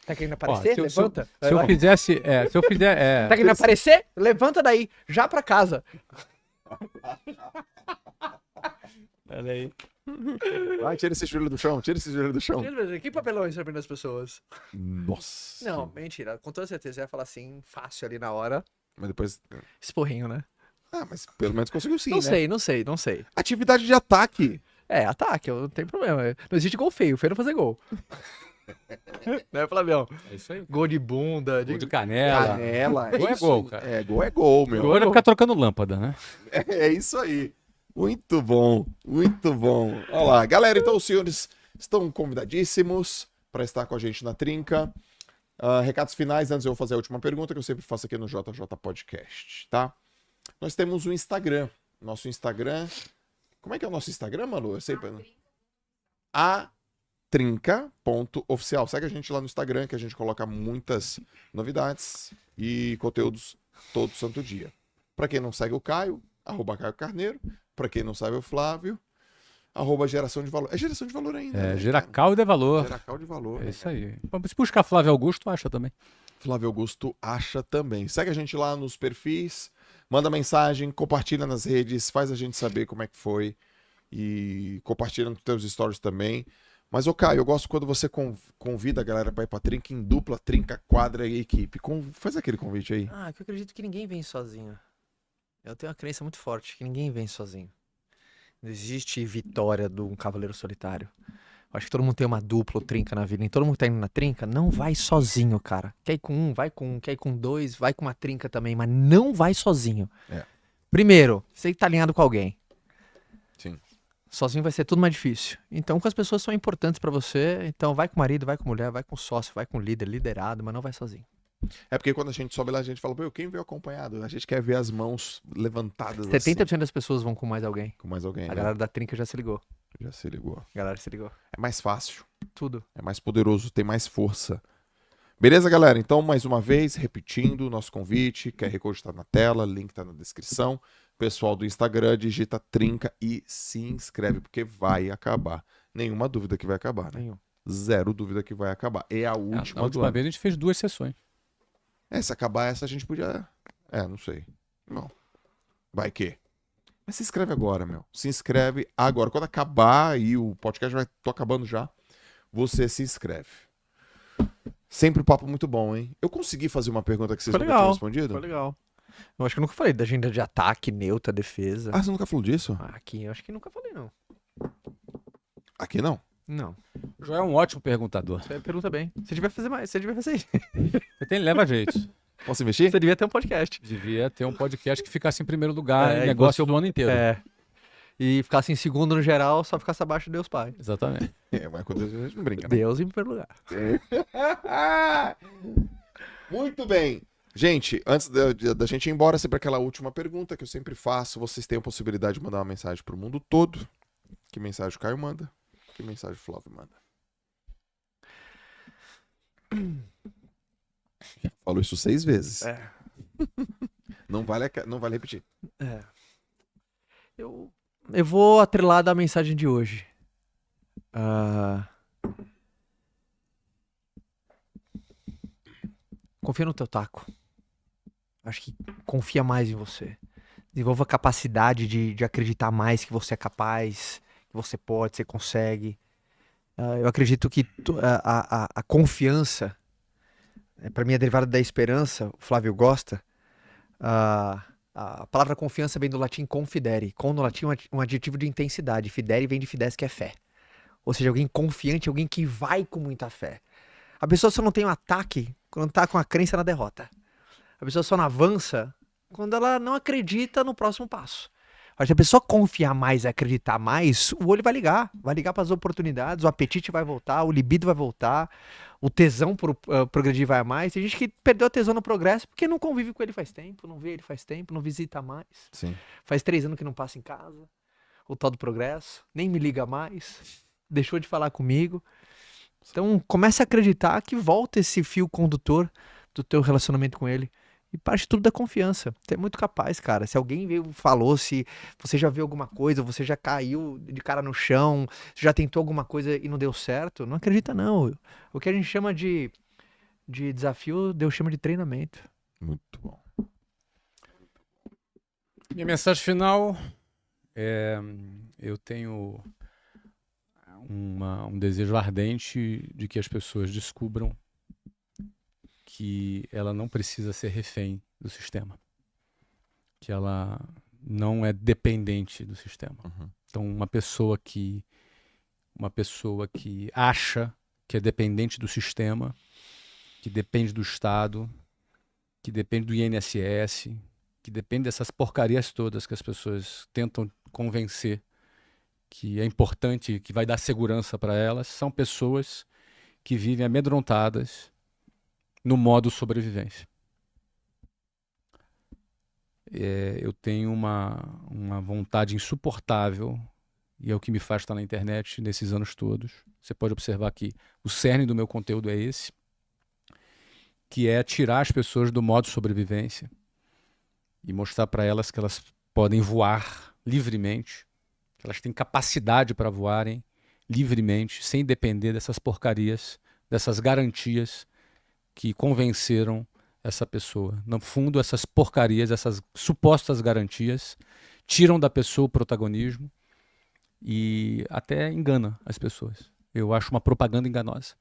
Tá querendo aparecer? Levanta. Se eu fizesse... se eu fizer... Tá querendo aparecer? Levanta daí, já pra casa. Olha aí. Vai, tira esse joelho do chão, tira esse joelho do chão. Que papelões surpreende as pessoas? Nossa. Não, mentira. Com toda certeza, eu ia falar assim, fácil ali na hora. Mas depois... Esporrinho, né? Ah, mas pelo menos conseguiu sim, não né? sei, não sei. Atividade de ataque. É, ataque, eu não tenho problema. Não existe gol feio é não fazer gol. Né, Flavião? É isso aí. Gol de bunda, Gol de canela. Canela. Gol é isso gol, aí. cara. É gol, meu. Agora vai ficar trocando lâmpada, né? É isso aí. Muito bom, muito bom. Olha lá, galera, então os senhores estão convidadíssimos para estar com a gente na Trinca. Recados finais, antes eu vou fazer a última pergunta que eu sempre faço aqui no JJ Podcast, tá? Nós temos o Instagram. Nosso Instagram... Como é que é o nosso Instagram, Malu? Eu sei... atrinca.oficial. Segue a gente lá no Instagram, que a gente coloca muitas novidades e conteúdos todo santo dia. Pra quem não segue o Caio, @Caio Carneiro. Pra quem não sabe o Flávio, @Geração de Valor. É Geração de Valor ainda, né, Geracal de Valor. Geracal de Valor. É isso aí. Se buscar Flávio Augusto, acha também. Flávio Augusto acha também. Segue a gente lá nos perfis, manda mensagem, compartilha nas redes, faz a gente saber como é que foi e compartilha nos teus stories também. Mas, ô Caio, eu gosto quando você convida a galera pra ir pra trinca em dupla, trinca, quadra e equipe. Faz aquele convite aí. Que eu acredito que ninguém vem sozinho. Eu tenho uma crença muito forte que ninguém vem sozinho. Não existe vitória de um cavaleiro solitário. Eu acho que todo mundo tem uma dupla ou trinca na vida. Nem todo mundo que tá indo na trinca não vai sozinho, cara. Quer ir com um, vai com um. Quer ir com dois, vai com uma trinca também. Mas não vai sozinho. Primeiro, você tem que estar alinhado com alguém. Sim. Sozinho vai ser tudo mais difícil. Então, com as pessoas são importantes pra você. Então, vai com o marido, vai com a mulher, vai com o sócio, vai com o líder, liderado, mas não vai sozinho. É porque quando a gente sobe lá, a gente fala, pô, quem veio acompanhado? A gente quer ver as mãos levantadas 70% assim. das pessoas vão com mais alguém. Com mais alguém, A né? galera da trinca já se ligou. Já se ligou. A galera se ligou. É mais fácil, Tudo. é mais poderoso, tem mais força. Beleza, galera? Então, mais uma vez, repetindo o nosso convite, QR Code tá na tela, link tá na descrição. Pessoal do Instagram, digita trinca e se inscreve, porque vai acabar. Nenhuma dúvida que vai acabar, né? Nenhum. Zero dúvida que vai acabar. É a Na última do última ano. vez a gente fez 2 sessões. Se acabar essa, a gente podia... não sei. Não. Vai que... Mas se inscreve agora, meu. Se inscreve agora. Quando tô acabando já, você se inscreve. Sempre um papo muito bom, hein? Eu consegui fazer uma pergunta que vocês Foi nunca tinham legal. respondido? Foi legal. Eu acho que eu nunca falei da agenda de ataque, neutra, defesa. Ah, você nunca falou disso? Aqui eu acho que nunca falei, não. Aqui não. Não. O Joel é um ótimo perguntador. Você pergunta bem. Você devia fazer mais. Você devia fazer isso. Leva jeito. Posso investir? Você devia ter um podcast. Devia ter um podcast que ficasse em primeiro lugar É, em e negócio você- do ano inteiro. E ficasse em segundo no geral, só ficasse abaixo de Deus Pai. Exatamente. Mas quando a gente não brinca, né? Deus em primeiro lugar. Muito bem. Gente, antes da gente ir embora, sempre aquela última pergunta que eu sempre faço. Vocês têm a possibilidade de mandar uma mensagem pro mundo todo. Que mensagem o Caio manda? Que mensagem o Flávio manda? Falou isso 6 vezes. Não vale repetir. Eu vou atrelar da mensagem de hoje. Confia no teu taco. Acho que confia mais em você. Desenvolva a capacidade de acreditar mais que você é capaz, que você pode, você consegue. Eu acredito que a confiança, para mim é derivada da esperança, o Flávio gosta. A palavra confiança vem do latim confidere. Con no latim é um adjetivo de intensidade. Fidere vem de fides, que é fé. Ou seja, alguém confiante, alguém que vai com muita fé. A pessoa só não tem um ataque quando tá com a crença na derrota. A pessoa só não avança quando ela não acredita no próximo passo. Mas se a pessoa confiar mais e acreditar mais, o olho vai ligar para as oportunidades, o apetite vai voltar, o libido vai voltar, o tesão por progredir vai a mais. Tem gente que perdeu a tesão no progresso porque não convive com ele faz tempo, não vê ele faz tempo, não visita mais. Sim. Faz 3 anos que não passa em casa, o tal do progresso, nem me liga mais, deixou de falar comigo. Então comece a acreditar que volta esse fio condutor do teu relacionamento com ele. E parte tudo da confiança. Você é muito capaz, cara. Se alguém falou, se você já viu alguma coisa, você já caiu de cara no chão, já tentou alguma coisa e não deu certo, não acredita não. O que a gente chama de desafio, Deus chama de treinamento. Muito bom. Minha mensagem final é: eu tenho um desejo ardente de que as pessoas descubram que ela não precisa ser refém do sistema, que ela não é dependente do sistema. Uhum. Então, uma pessoa que acha que é dependente do sistema, que depende do Estado, que depende do INSS, que depende dessas porcarias todas que as pessoas tentam convencer que é importante, que vai dar segurança para elas, são pessoas que vivem amedrontadas no modo sobrevivência. Eu tenho uma vontade insuportável, e é o que me faz estar na internet nesses anos todos. Você pode observar que o cerne do meu conteúdo é esse, que é tirar as pessoas do modo sobrevivência e mostrar para elas que elas podem voar livremente, que elas têm capacidade para voarem livremente, sem depender dessas porcarias, dessas garantias que convenceram essa pessoa. No fundo, essas porcarias, essas supostas garantias, tiram da pessoa o protagonismo e até engana as pessoas. Eu acho uma propaganda enganosa.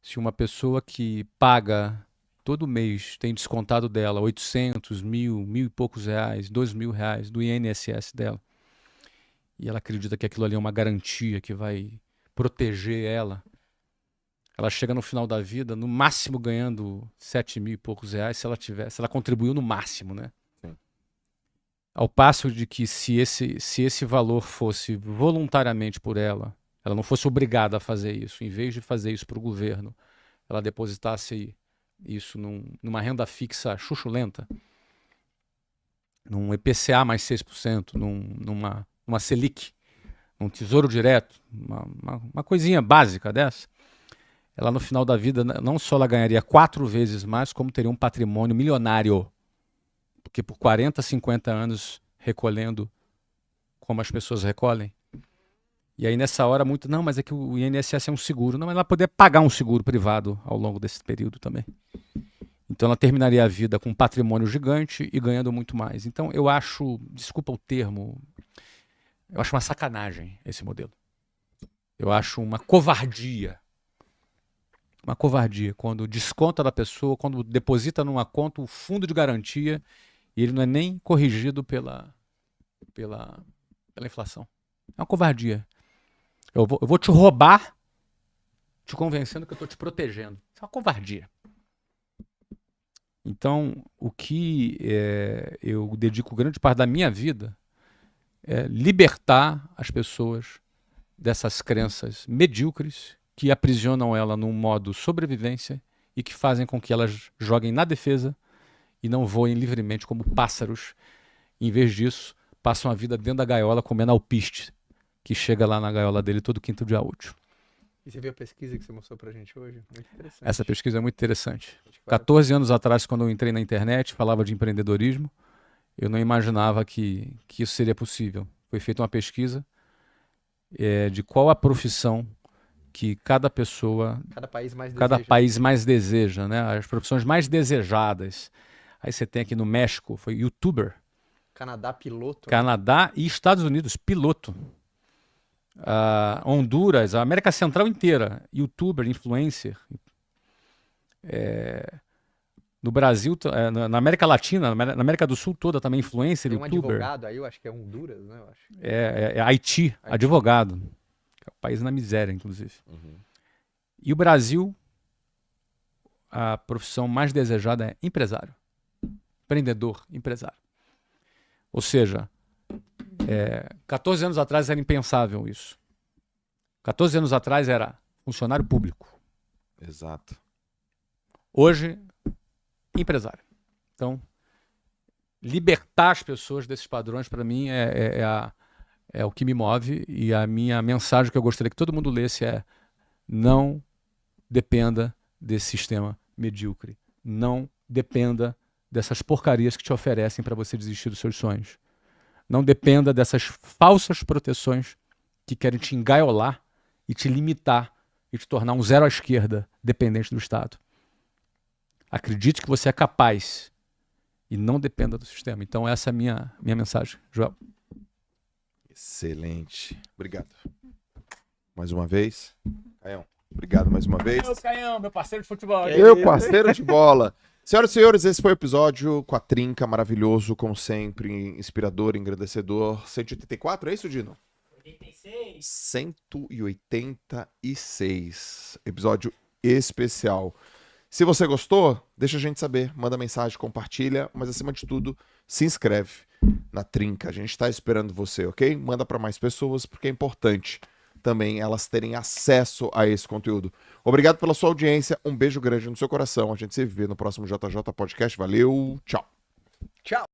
Se uma pessoa que paga todo mês, tem descontado dela 800, 1.000 e poucos reais, 2.000 reais do INSS dela, e ela acredita que aquilo ali é uma garantia que vai proteger ela, ela chega no final da vida, no máximo ganhando 7.000 e poucos reais, se ela contribuiu no máximo, né? Sim. Ao passo de que se esse valor fosse voluntariamente por ela não fosse obrigada a fazer isso, em vez de fazer isso para o governo, ela depositasse isso numa renda fixa chuchulenta, num IPCA mais 6%, numa Selic, num tesouro direto, uma coisinha básica dessa, ela no final da vida, não só ela ganharia 4 vezes mais, como teria um patrimônio milionário. Porque por 40, 50 anos recolhendo como as pessoas recolhem. E aí nessa hora, não, mas é que o INSS é um seguro. Não, mas ela poderia pagar um seguro privado ao longo desse período também. Então ela terminaria a vida com um patrimônio gigante e ganhando muito mais. Então eu acho, desculpa o termo, eu acho uma sacanagem esse modelo. Eu acho uma covardia. Uma covardia quando desconta da pessoa, quando deposita numa conta o fundo de garantia e ele não é nem corrigido pela inflação. É uma covardia. Eu vou te roubar te convencendo que eu estou te protegendo. Isso é uma covardia. Então, o que eu dedico grande parte da minha vida é libertar as pessoas dessas crenças medíocres que aprisionam ela num modo sobrevivência e que fazem com que elas joguem na defesa e não voem livremente como pássaros. Em vez disso, passam a vida dentro da gaiola comendo alpiste, que chega lá na gaiola dele todo quinto dia útil. E você viu a pesquisa que você mostrou pra gente hoje? Muito interessante. Essa pesquisa é muito interessante. 14 anos atrás, quando eu entrei na internet, falava de empreendedorismo, eu não imaginava que isso seria possível. Foi feita uma pesquisa de qual a profissão que cada pessoa, cada país mais deseja, né? As profissões mais desejadas. Aí você tem aqui no México, foi youtuber. Canadá, piloto. Canadá e Estados Unidos, piloto. Honduras, a América Central inteira, youtuber, influencer. No Brasil, na América Latina, na América do Sul toda também, influencer, tem um youtuber. Advogado aí, eu acho que é Honduras, né? Eu acho. Haiti, advogado. É o país na miséria, inclusive. Uhum. E o Brasil, a profissão mais desejada é empresário. Empreendedor, empresário. Ou seja, 14 anos atrás era impensável isso. 14 anos atrás era funcionário público. Exato. Hoje, empresário. Então, libertar as pessoas desses padrões, para mim, é o que me move. E a minha mensagem que eu gostaria que todo mundo lesse é: não dependa desse sistema medíocre. Não dependa dessas porcarias que te oferecem para você desistir dos seus sonhos. Não dependa dessas falsas proteções que querem te engaiolar e te limitar e te tornar um zero à esquerda, dependente do Estado. Acredite que você é capaz e não dependa do sistema. Então essa é a minha mensagem, Joel. Excelente. Obrigado. Mais uma vez. Caião, obrigado mais uma vez. Meu Caião, meu parceiro de futebol. Meu parceiro de bola. Senhoras e senhores, esse foi o episódio com a Trinca, maravilhoso, como sempre, inspirador, engrandecedor. 184, é isso, Dino? 86. 186. Episódio especial. Se você gostou, deixa a gente saber, manda mensagem, compartilha, mas acima de tudo, se inscreve na Trinca. A gente tá esperando você, ok? Manda para mais pessoas, porque é importante. também elas terem acesso a esse conteúdo. Obrigado pela sua audiência, um beijo grande no seu coração. A gente se vê no próximo JJ Podcast. Valeu, tchau. Tchau.